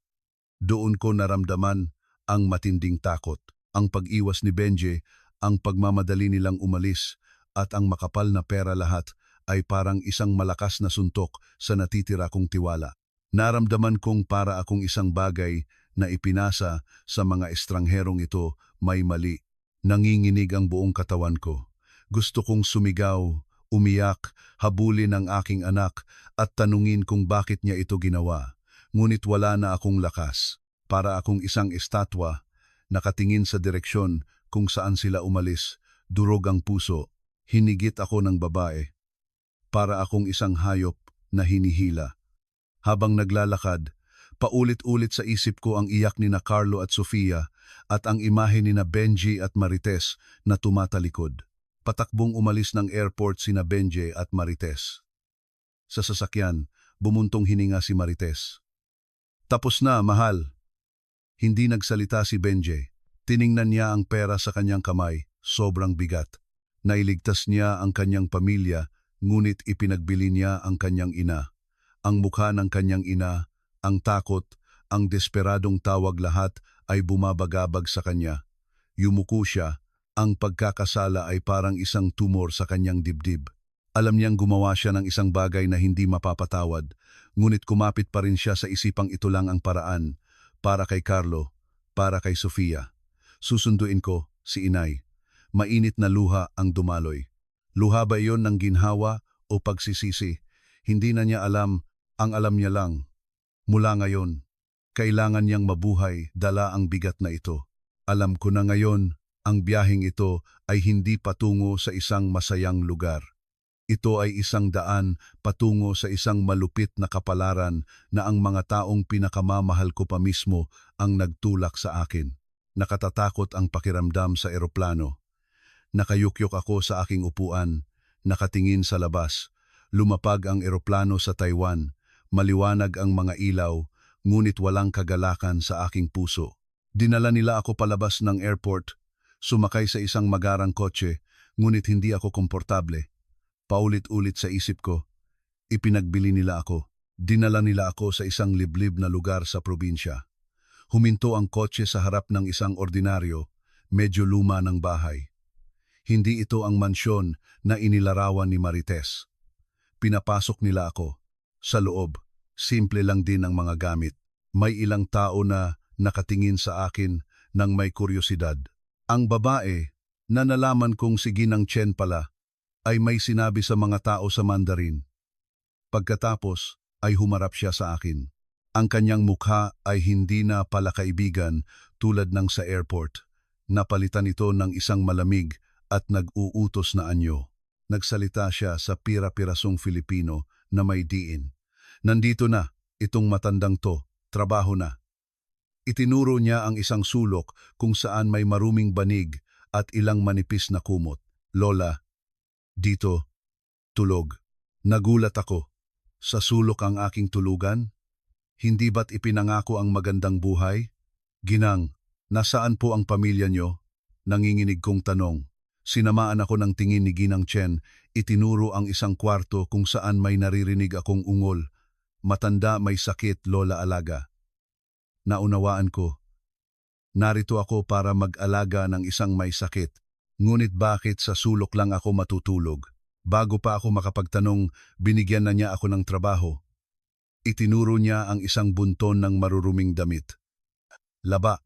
S1: Doon ko naramdaman ang matinding takot, ang pag-iwas ni Benji, ang pagmamadali nilang umalis, at ang makapal na pera lahat ay parang isang malakas na suntok sa natitira kong tiwala. Naramdaman kong para akong isang bagay na ipinasa sa mga estrangherong ito may mali. Nanginginig ang buong katawan ko. Gusto kong sumigaw, umiyak, habulin ang aking anak at tanungin kung bakit niya ito ginawa. Ngunit wala na akong lakas. Para akong isang estatwa, nakatingin sa direksyon kung saan sila umalis, durog ang puso, hinigit ako ng babae. Para akong isang hayop na hinihila. Habang naglalakad, paulit-ulit sa isip ko ang iyak ni na Carlo at Sofia at ang imahe ni na Benji at Marites na tumatalikod. Patakbong umalis ng airport sina Benji at Marites. Sa sasakyan, bumuntong hininga si Marites. Tapos na, mahal. Hindi nagsalita si Benji. Tiningnan niya ang pera sa kanyang kamay, sobrang bigat. Nailigtas niya ang kanyang pamilya, ngunit ipinagbili niya ang kanyang ina. Ang mukha ng kanyang ina, ang takot, ang desperadong tawag lahat ay bumabagabag sa kanya. Yumuko siya, ang pagkakasala ay parang isang tumor sa kanyang dibdib. Alam niyang gumawa siya ng isang bagay na hindi mapapatawad, ngunit kumapit pa rin siya sa isipang ito lang ang paraan, para kay Carlo, para kay Sofia. Susunduin ko, si inay. Mainit na luha ang dumaloy. Luha ba iyon ng ginhawa o pagsisisi? Hindi na niya alam, ang alam niya lang. Mula ngayon, kailangan niyang mabuhay dala ang bigat na ito. Alam ko na ngayon, ang biyaheng ito ay hindi patungo sa isang masayang lugar. Ito ay isang daan patungo sa isang malupit na kapalaran na ang mga taong pinakamamahal ko pa mismo ang nagtulak sa akin. Nakatatakot ang pakiramdam sa eroplano. Nakayukyok ako sa aking upuan, nakatingin sa labas. Lumapag ang eroplano sa Taiwan, maliwanag ang mga ilaw, ngunit walang kagalakan sa aking puso. Dinala nila ako palabas ng airport, sumakay sa isang magarang kotse, ngunit hindi ako komportable. Paulit-ulit sa isip ko, ipinagbili nila ako. Dinala nila ako sa isang liblib na lugar sa probinsya. Huminto ang kotse sa harap ng isang ordinaryo, medyo luma ng bahay. Hindi ito ang mansyon na inilarawan ni Marites. Pinapasok nila ako. Sa loob, simple lang din ang mga gamit. May ilang tao na nakatingin sa akin ng may kuryosidad. Ang babae, na nalaman kong si Ginang Chen pala, ay may sinabi sa mga tao sa Mandarin. Pagkatapos ay humarap siya sa akin. Ang kanyang mukha ay hindi na pala kaibigan tulad ng sa airport. Napalitan ito ng isang malamig at nag-uutos na anyo. Nagsalita siya sa pira-pirasong Filipino na may diin. Nandito na, itong matandang to, trabaho na. Itinuro niya ang isang sulok kung saan may maruming banig at ilang manipis na kumot. Lola, dito, tulog. Nagulat ako. Sa sulok ang aking tulugan? Hindi ba't ipinangako ang magandang buhay? Ginang, nasaan po ang pamilya niyo? Nanginginig kong tanong. Sinamaan ako ng tingin ni Ginang Chen, itinuro ang isang kwarto kung saan may naririnig akong ungol. Matanda, may sakit, Lola Alaga. Naunawaan ko. Narito ako para mag-alaga ng isang may sakit. Ngunit bakit sa sulok lang ako matutulog? Bago pa ako makapagtanong, binigyan na niya ako ng trabaho. Itinuro niya ang isang bunton ng maruruming damit. Laba.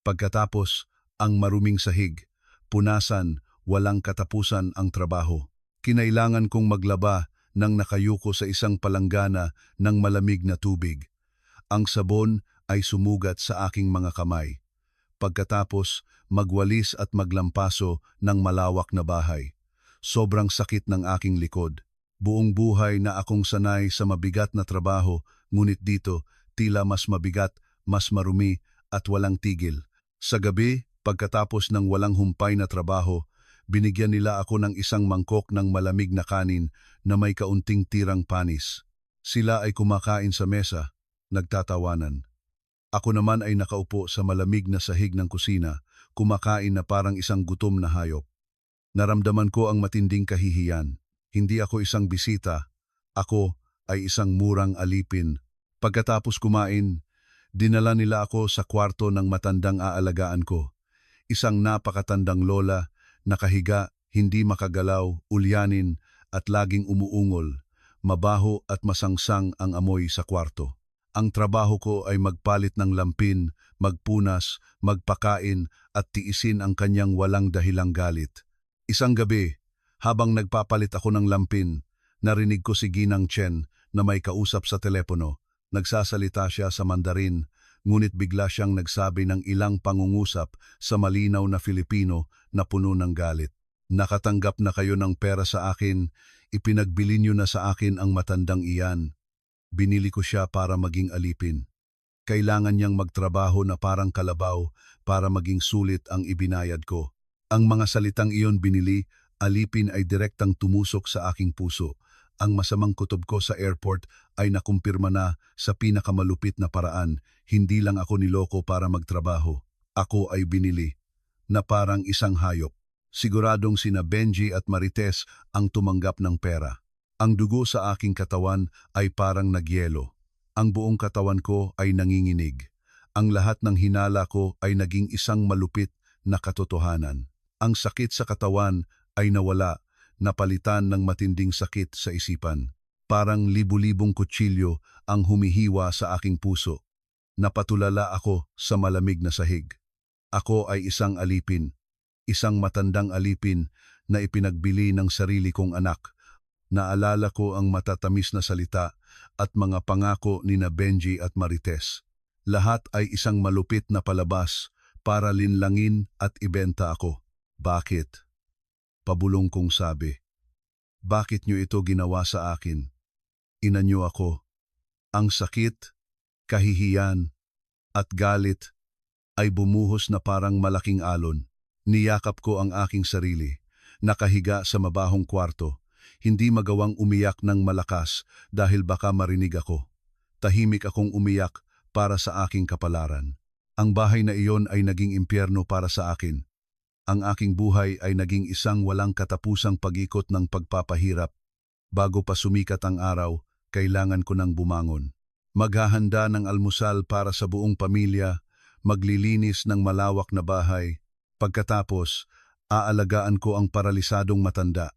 S1: Pagkatapos, ang maruming sahig. Punasan, walang katapusan ang trabaho. Kinailangan kong maglaba nang nakayuko sa isang palanggana ng malamig na tubig. Ang sabon ay sumugat sa aking mga kamay. Pagkatapos, magwalis at maglampaso ng malawak na bahay. Sobrang sakit ng aking likod. Buong buhay na akong sanay sa mabigat na trabaho, ngunit dito, tila mas mabigat, mas marumi at walang tigil. Sa gabi, pagkatapos ng walang humpay na trabaho, binigyan nila ako ng isang mangkok ng malamig na kanin na may kaunting tirang panis. Sila ay kumakain sa mesa, nagtatawanan. Ako naman ay nakaupo sa malamig na sahig ng kusina, kumakain na parang isang gutom na hayop. Naramdaman ko ang matinding kahihiyan. Hindi ako isang bisita, ako ay isang murang alipin. Pagkatapos kumain, dinala nila ako sa kwarto ng matandang aalagaan ko. Isang napakatandang lola, nakahiga, hindi makagalaw, ulyanin at laging umuungol. Mabaho at masangsang ang amoy sa kwarto. Ang trabaho ko ay magpalit ng lampin, magpunas, magpakain at tiisin ang kanyang walang dahilang galit. Isang gabi, habang nagpapalit ako ng lampin, narinig ko si Ginang Chen na may kausap sa telepono. Nagsasalita siya sa Mandarin, ngunit bigla siyang nagsabi ng ilang pangungusap sa malinaw na Filipino na puno ng galit. Nakatanggap na kayo ng pera sa akin, ipinagbili niyo na sa akin ang matandang iyan. Binili ko siya para maging alipin. Kailangan niyang magtrabaho na parang kalabaw para maging sulit ang ibinayad ko. Ang mga salitang iyon binili, alipin ay direktang tumusok sa aking puso. Ang masamang kutob ko sa airport ay nakumpirma na sa pinakamalupit na paraan. Hindi lang ako niloko para magtrabaho. Ako ay binili na parang isang hayop. Siguradong sina Benji at Marites ang tumanggap ng pera. Ang dugo sa aking katawan ay parang nagyelo. Ang buong katawan ko ay nanginginig. Ang lahat ng hinala ko ay naging isang malupit na katotohanan. Ang sakit sa katawan ay nawala, napalitan ng matinding sakit sa isipan. Parang libu-libong kutsilyo ang humihiwa sa aking puso. Napatulala ako sa malamig na sahig. Ako ay isang alipin, isang matandang alipin na ipinagbili ng sarili kong anak. Naalala ko ang matatamis na salita at mga pangako ni na Benji at Marites. Lahat ay isang malupit na palabas para linlangin at ibenta ako. Bakit? Pabulong kong sabi. Bakit niyo ito ginawa sa akin? Inanyo ako. Ang sakit, kahihiyan, at galit ay bumuhos na parang malaking alon. Niyakap ko ang aking sarili, nakahiga sa mabahong kwarto. Hindi magawang umiyak ng malakas dahil baka marinig ako. Tahimik akong umiyak para sa aking kapalaran. Ang bahay na iyon ay naging impyerno para sa akin. Ang aking buhay ay naging isang walang katapusang pag-ikot ng pagpapahirap. Bago pa sumikat ang araw, kailangan ko nang bumangon. Maghahanda ng almusal para sa buong pamilya, maglilinis ng malawak na bahay. Pagkatapos, aalagaan ko ang paralisadong matanda.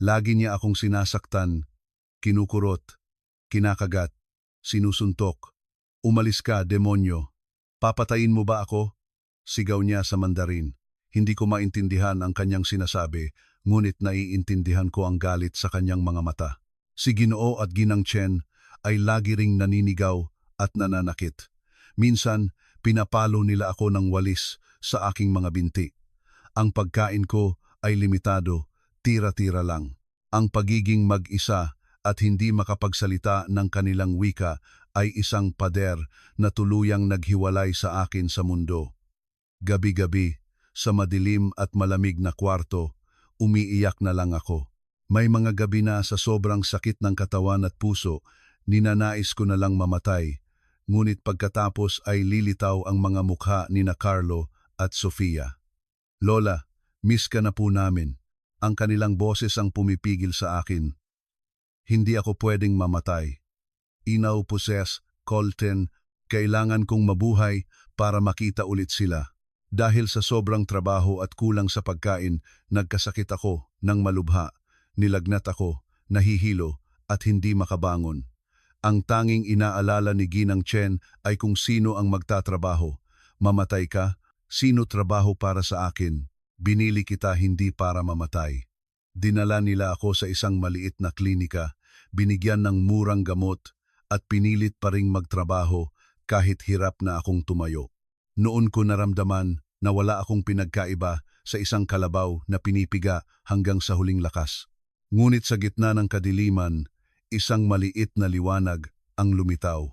S1: Lagi niya akong sinasaktan, kinukurot, kinakagat, sinusuntok. Umalis ka, demonyo. Papatayin mo ba ako? Sigaw niya sa Mandarin. Hindi ko maintindihan ang kanyang sinasabi, ngunit naiintindihan ko ang galit sa kanyang mga mata. Si Ginoo at Ginang Chen ay lagi ring naninigaw at nananakit. Minsan, pinapalo nila ako ng walis sa aking mga binti. Ang pagkain ko ay limitado, tira-tira lang. Ang pagiging mag-isa at hindi makapagsalita ng kanilang wika ay isang pader na tuluyang naghiwalay sa akin sa mundo. Gabi-gabi, sa madilim at malamig na kwarto, umiiyak na lang ako. May mga gabi na sa sobrang sakit ng katawan at puso, ninanais ko na lang mamatay. Ngunit pagkatapos ay lilitaw ang mga mukha ni na Carlo at Sofia. Lola, miss ka na po namin. Ang kanilang boses ang pumipigil sa akin. Hindi ako pwedeng mamatay. Inaw, Poses, Colten, kailangan kong mabuhay para makita ulit sila. Dahil sa sobrang trabaho at kulang sa pagkain, nagkasakit ako ng malubha. Nilagnat ako, nahihilo at hindi makabangon. Ang tanging inaalala ni Ginang Chen ay kung sino ang magtatrabaho. Mamatay ka? Sino trabaho para sa akin? Binili kita hindi para mamatay. Dinala nila ako sa isang maliit na klinika, binigyan ng murang gamot at pinilit pa ring magtrabaho kahit hirap na akong tumayo. Noon ko naramdaman na wala akong pinagkaiba sa isang kalabaw na pinipiga hanggang sa huling lakas. Ngunit sa gitna ng kadiliman, isang maliit na liwanag ang lumitaw.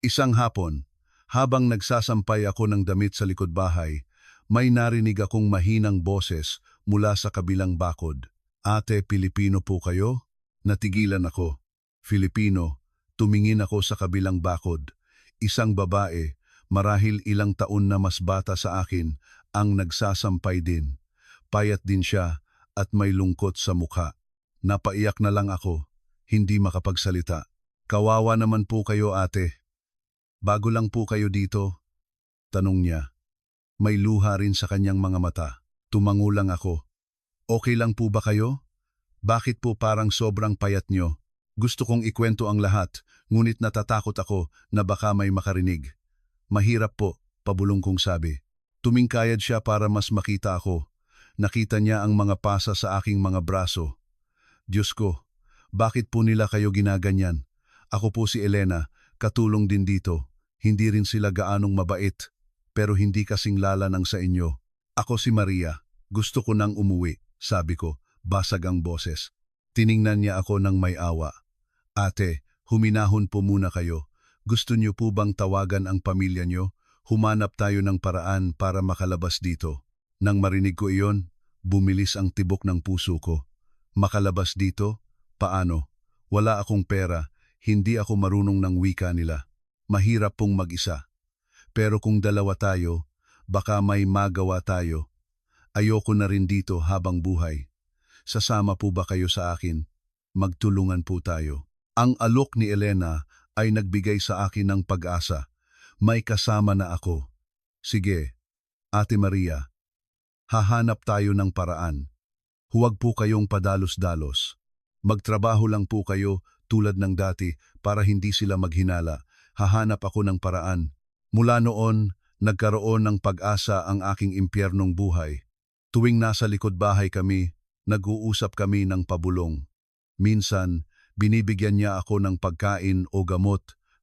S1: Isang hapon, Habang nagsasampay ako ng damit sa likod bahay, may narinig akong mahinang boses mula sa kabilang bakod. Ate, Pilipino po kayo? Natigilan ako. Filipino, tumingin ako sa kabilang bakod. Isang babae, marahil ilang taon na mas bata sa akin, ang nagsasampay din. Payat din siya at may lungkot sa mukha. Napaiyak na lang ako, hindi makapagsalita. Kawawa naman po kayo, ate. Bago lang po kayo dito? Tanong niya. May luha rin sa kanyang mga mata. Tumango lang ako. Okay lang po ba kayo? Bakit po parang sobrang payat nyo? Gusto kong ikwento ang lahat, ngunit natatakot ako na baka may makarinig. Mahirap po, pabulong kong sabi. Tumingkayad siya para mas makita ako. Nakita niya ang mga pasa sa aking mga braso. Diyos ko, bakit po nila kayo ginaganyan? Ako po si Elena, katulong din dito. Hindi rin sila gaanong mabait, pero hindi kasing lala ng sa inyo. Ako si Maria, gusto ko nang umuwi, sabi ko, basag ang boses. Tiningnan niya ako ng may awa. Ate, huminahon po muna kayo. Gusto niyo po bang tawagan ang pamilya niyo? Humanap tayo ng paraan para makalabas dito. Nang marinig ko iyon, bumilis ang tibok ng puso ko. Makalabas dito? Paano? Wala akong pera, hindi ako marunong ng wika nila. Mahirap pong mag-isa. Pero kung dalawa tayo, baka may magawa tayo. Ayoko na rin dito habang buhay. Sasama po ba kayo sa akin? Magtulungan po tayo. Ang alok ni Elena ay nagbigay sa akin ng pag-asa. May kasama na ako. Sige, Ate Maria, hahanap tayo ng paraan. Huwag po kayong padalos-dalos. Magtrabaho lang po kayo tulad ng dati para hindi sila maghinala. Hahanap ako ng paraan. Mula noon, nagkaroon ng pag-asa ang aking impyernong buhay. Tuwing nasa likod bahay kami, nag-uusap kami ng pabulong. Minsan, binibigyan niya ako ng pagkain o gamot.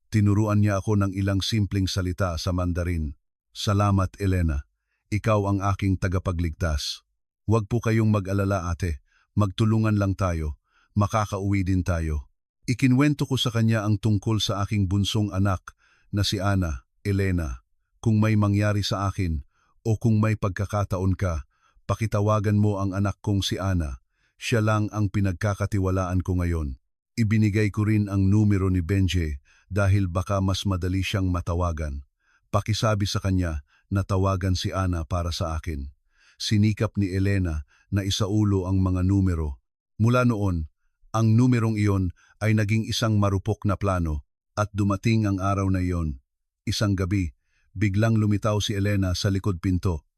S1: Tinuruan niya ako ng ilang simpleng salita sa Mandarin. Salamat, Elena. Ikaw ang aking tagapagligtas. Huwag po kayong mag-alala, ate. Magtulungan lang tayo. Makakauwi din tayo. Ikinwento ko sa kanya ang tungkol sa aking bunsong anak na si Ana, Elena. Kung may mangyari sa akin o kung may pagkakataon ka, pakitawagan mo ang anak kong si Ana. Siya lang ang pinagkakatiwalaan ko ngayon. Ibinigay ko rin ang numero ni Benji dahil baka mas madali siyang matawagan. Pakisabi sa kanya na tawagan si Ana para sa akin. Sinikap ni Elena na isaulo ang mga numero. Mula noon, ang numerong iyon ay naging isang marupok na plano at dumating ang araw na iyon. Isang gabi, biglang lumitaw si Elena sa likod pinto.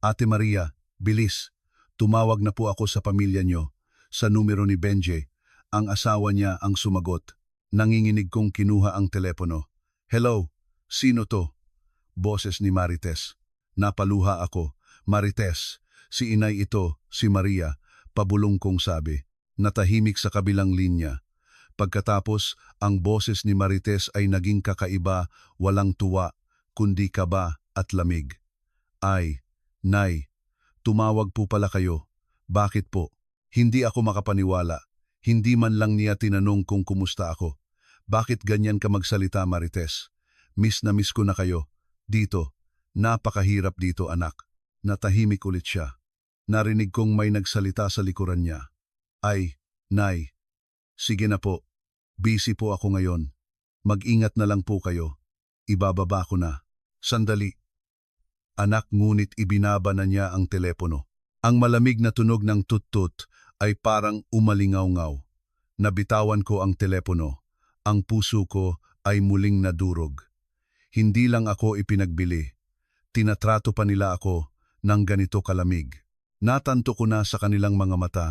S1: Ate Maria, bilis, tumawag na po ako sa pamilya niyo. Sa numero ni Benji, ang asawa niya ang sumagot. Nanginginig kong kinuha ang telepono. Hello, sino to? Boses ni Marites. Napaluha ako. Marites, si inay ito, si Maria, pabulong kong sabi. Natahimik sa kabilang linya. Pagkatapos, ang boses ni Marites ay naging kakaiba, walang tuwa, kundi kaba at lamig. Ay, Nay, tumawag po pala kayo. Bakit po? Hindi ako makapaniwala. Hindi man lang niya tinanong kung kumusta ako. Bakit ganyan ka magsalita, Marites? Miss na miss ko na kayo. Dito, napakahirap dito, anak. Natahimik ulit siya. Narinig kong may nagsalita sa likuran niya. Ay, Nay, sige na po. Busy po ako ngayon. Mag-ingat na lang po kayo. Ibababa ko na. Sandali. Anak, ngunit ibinaba na niya ang telepono. Ang malamig na tunog ng tut-tut ay parang umalingaw-ngaw. Nabitawan ko ang telepono. Ang puso ko ay muling nadurog. Hindi lang ako ipinagbili. Tinatrato pa nila ako ng ganito kalamig. Natanto ko na sa kanilang mga mata,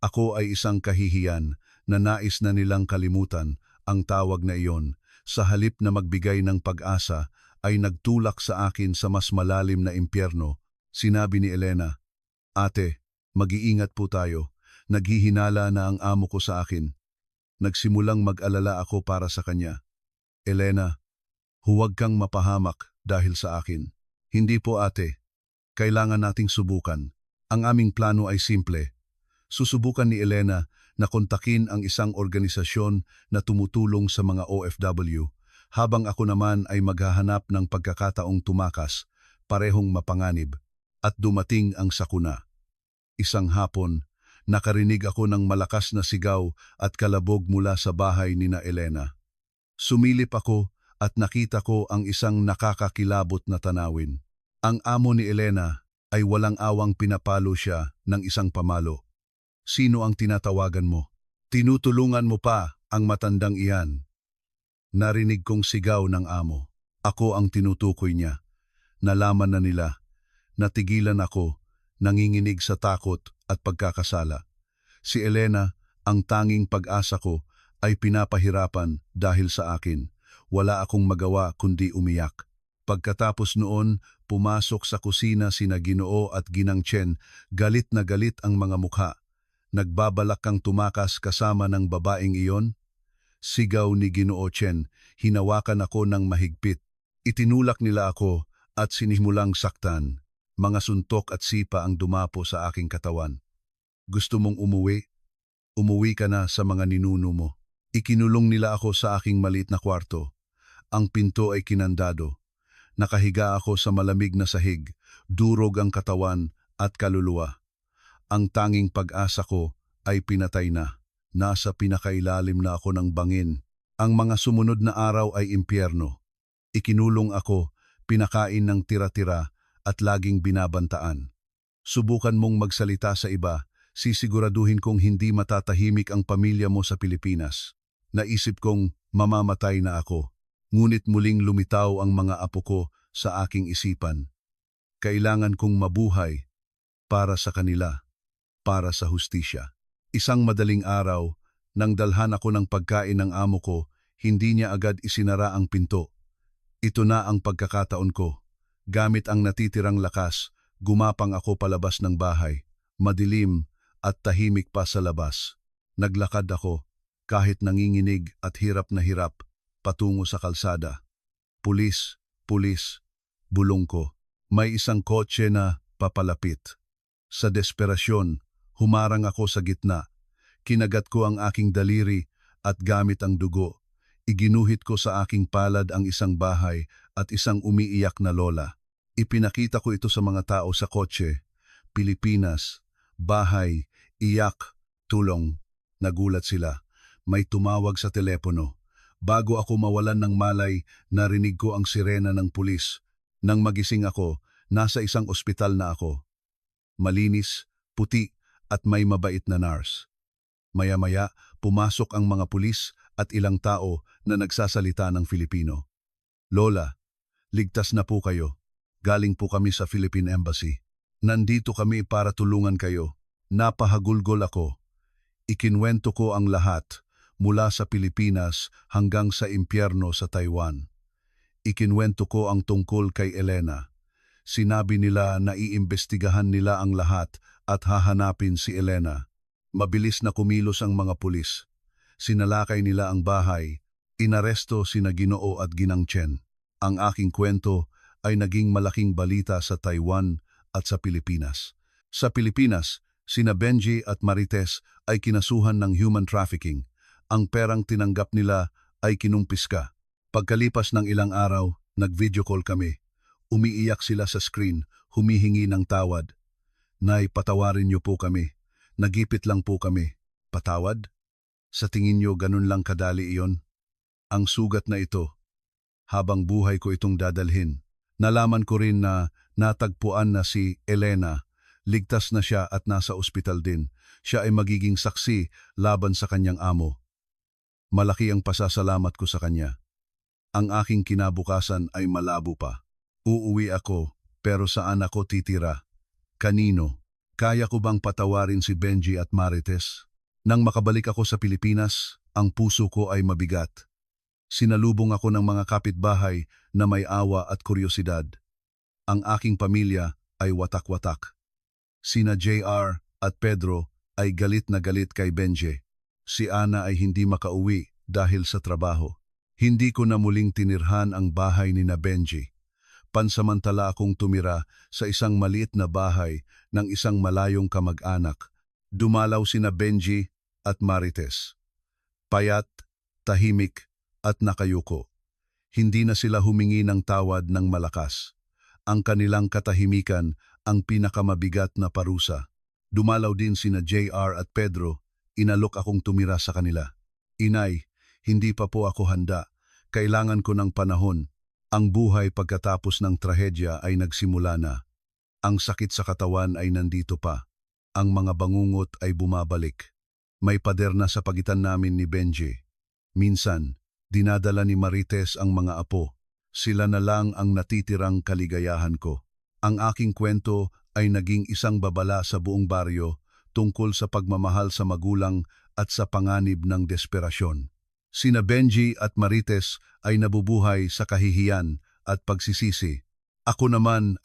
S1: ako ay isang kahihiyan na nais na nilang kalimutan ang tawag na iyon. Sa halip na magbigay ng pag-asa, ay nagtulak sa akin sa mas malalim na impyerno. Sinabi ni Elena, Ate, mag-iingat po tayo. Naghihinala na ang amo ko sa akin. Nagsimulang mag-alala ako para sa kanya. Elena, huwag kang mapahamak dahil sa akin. Hindi po, ate. Kailangan nating subukan. Ang aming plano ay simple. Susubukan ni Elena na kontakin ang isang organisasyon na tumutulong sa mga OFW. habang ako naman ay maghahanap ng pagkakataong tumakas, parehong mapanganib, at dumating ang sakuna. Isang hapon, nakarinig ako ng malakas na sigaw at kalabog mula sa bahay ni na Elena. Sumilip ako at nakita ko ang isang nakakakilabot na tanawin. Ang amo ni Elena ay walang awang pinapalo siya ng isang pamalo. Sino ang tinatawagan mo? Tinutulungan mo pa ang matandang iyan. Narinig kong sigaw ng amo. Ako ang tinutukoy niya. Nalaman na nila. Natigilan ako, nanginginig sa takot at pagkakasala. Si Elena, ang tanging pag-asa ko, ay pinapahirapan dahil sa akin. Wala akong magawa kundi umiyak. Pagkatapos noon, pumasok sa kusina sina Ginoo at Ginang Chen, galit na galit ang mga mukha. Nagbabalak kang tumakas kasama ng babaeng iyon? Sigaw ni Ginoo Chen, hinawakan ako ng mahigpit. Itinulak nila ako at sinimulang saktan. Mga suntok at sipa ang dumapo sa aking katawan. Gusto mong umuwi? Umuwi ka na sa mga ninuno mo. Ikinulong nila ako sa aking maliit na kwarto. Ang pinto ay kinandado. Nakahiga ako sa malamig na sahig, durog ang katawan at kaluluwa. Ang tanging pag-asa ko ay pinatay na. Nasa pinakailalim na ako ng bangin. Ang mga sumunod na araw ay impyerno. Ikinulong ako, pinakain ng tira-tira at laging binabantaan. Subukan mong magsalita sa iba, sisiguraduhin kong hindi matatahimik ang pamilya mo sa Pilipinas. Naisip kong mamamatay na ako. Ngunit muling lumitaw ang mga apo ko sa aking isipan. Kailangan kong mabuhay para sa kanila, para sa hustisya. Isang madaling araw, nang dalhan ako ng pagkain ng amo ko, hindi niya agad isinara ang pinto. Ito na ang pagkakataon ko. Gamit ang natitirang lakas, gumapang ako palabas ng bahay. Madilim at tahimik pa sa labas. Naglakad ako, kahit nanginginig at hirap na hirap, patungo sa kalsada. Pulis, pulis, bulong ko. May isang kotse na papalapit. Sa desperasyon, humarang ako sa gitna. Kinagat ko ang aking daliri at gamit ang dugo. Iginuhit ko sa aking palad ang isang bahay at isang umiiyak na lola. Ipinakita ko ito sa mga tao sa kotse. Pilipinas, bahay, iyak, tulong. Nagulat sila. May tumawag sa telepono. Bago ako mawalan ng malay, narinig ko ang sirena ng pulis. Nang magising ako, nasa isang ospital na ako. Malinis, puti, at may mabait na nurse. Maya-maya, pumasok ang mga pulis at ilang tao na nagsasalita ng Filipino. Lola, ligtas na po kayo. Galing po kami sa Philippine Embassy. Nandito kami para tulungan kayo. Napahagulgol ako. Ikinwento ko ang lahat, mula sa Pilipinas hanggang sa impyerno sa Taiwan. Ikinwento ko ang tungkol kay Elena. Sinabi nila na iimbestigahan nila ang lahat at hahanapin si Elena. Mabilis na kumilos ang mga pulis. Sinalakay nila ang bahay. Inaresto sina Ginoo at Ginang Chen. Ang aking kwento ay naging malaking balita sa Taiwan at sa Pilipinas. Sa Pilipinas, sina Benji at Marites ay kinasuhan ng human trafficking. Ang perang tinanggap nila ay kinumpiska. Pagkalipas ng ilang araw, nag-video call kami. Umiiyak sila sa screen, humihingi ng tawad. Nay, patawarin niyo po kami. Nagipit lang po kami. Patawad? Sa tingin niyo ganun lang kadali iyon? Ang sugat na ito, habang buhay ko itong dadalhin. Nalaman ko rin na natagpuan na si Elena. Ligtas na siya at nasa ospital din. Siya ay magiging saksi laban sa kanyang amo. Malaki ang pasasalamat ko sa kanya. Ang aking kinabukasan ay malabo pa. Uuwi ako, pero saan ako titira? Kanino? Kaya ko bang patawarin si Benji at Marites? Nang makabalik ako sa Pilipinas, ang puso ko ay mabigat. Sinalubong ako ng mga kapitbahay na may awa at kuryosidad. Ang aking pamilya ay watak-watak. Sina JR at Pedro ay galit na galit kay Benji. Si Ana ay hindi makauwi dahil sa trabaho. Hindi ko na muling tinirhan ang bahay ni na Benji. Pansamantala akong tumira sa isang maliit na bahay ng isang malayong kamag-anak. Dumalaw sina Benji at Marites. Payat, tahimik at nakayuko. Hindi na sila humingi ng tawad ng malakas. Ang kanilang katahimikan ang pinakamabigat na parusa. Dumalaw din sina JR at Pedro, inalok akong tumira sa kanila. Inay, hindi pa po ako handa. Kailangan ko ng panahon. Ang buhay pagkatapos ng trahedya ay nagsimula na. Ang sakit sa katawan ay nandito pa. Ang mga bangungot ay bumabalik. May pader na sa pagitan namin ni Benji. Minsan, dinadala ni Marites ang mga apo. Sila na lang ang natitirang kaligayahan ko. Ang aking kwento ay naging isang babala sa buong baryo tungkol sa pagmamahal sa magulang at sa panganib ng desperasyon. Sina Benji at Marites ay nabubuhay sa kahihiyan at pagsisisi. Ako naman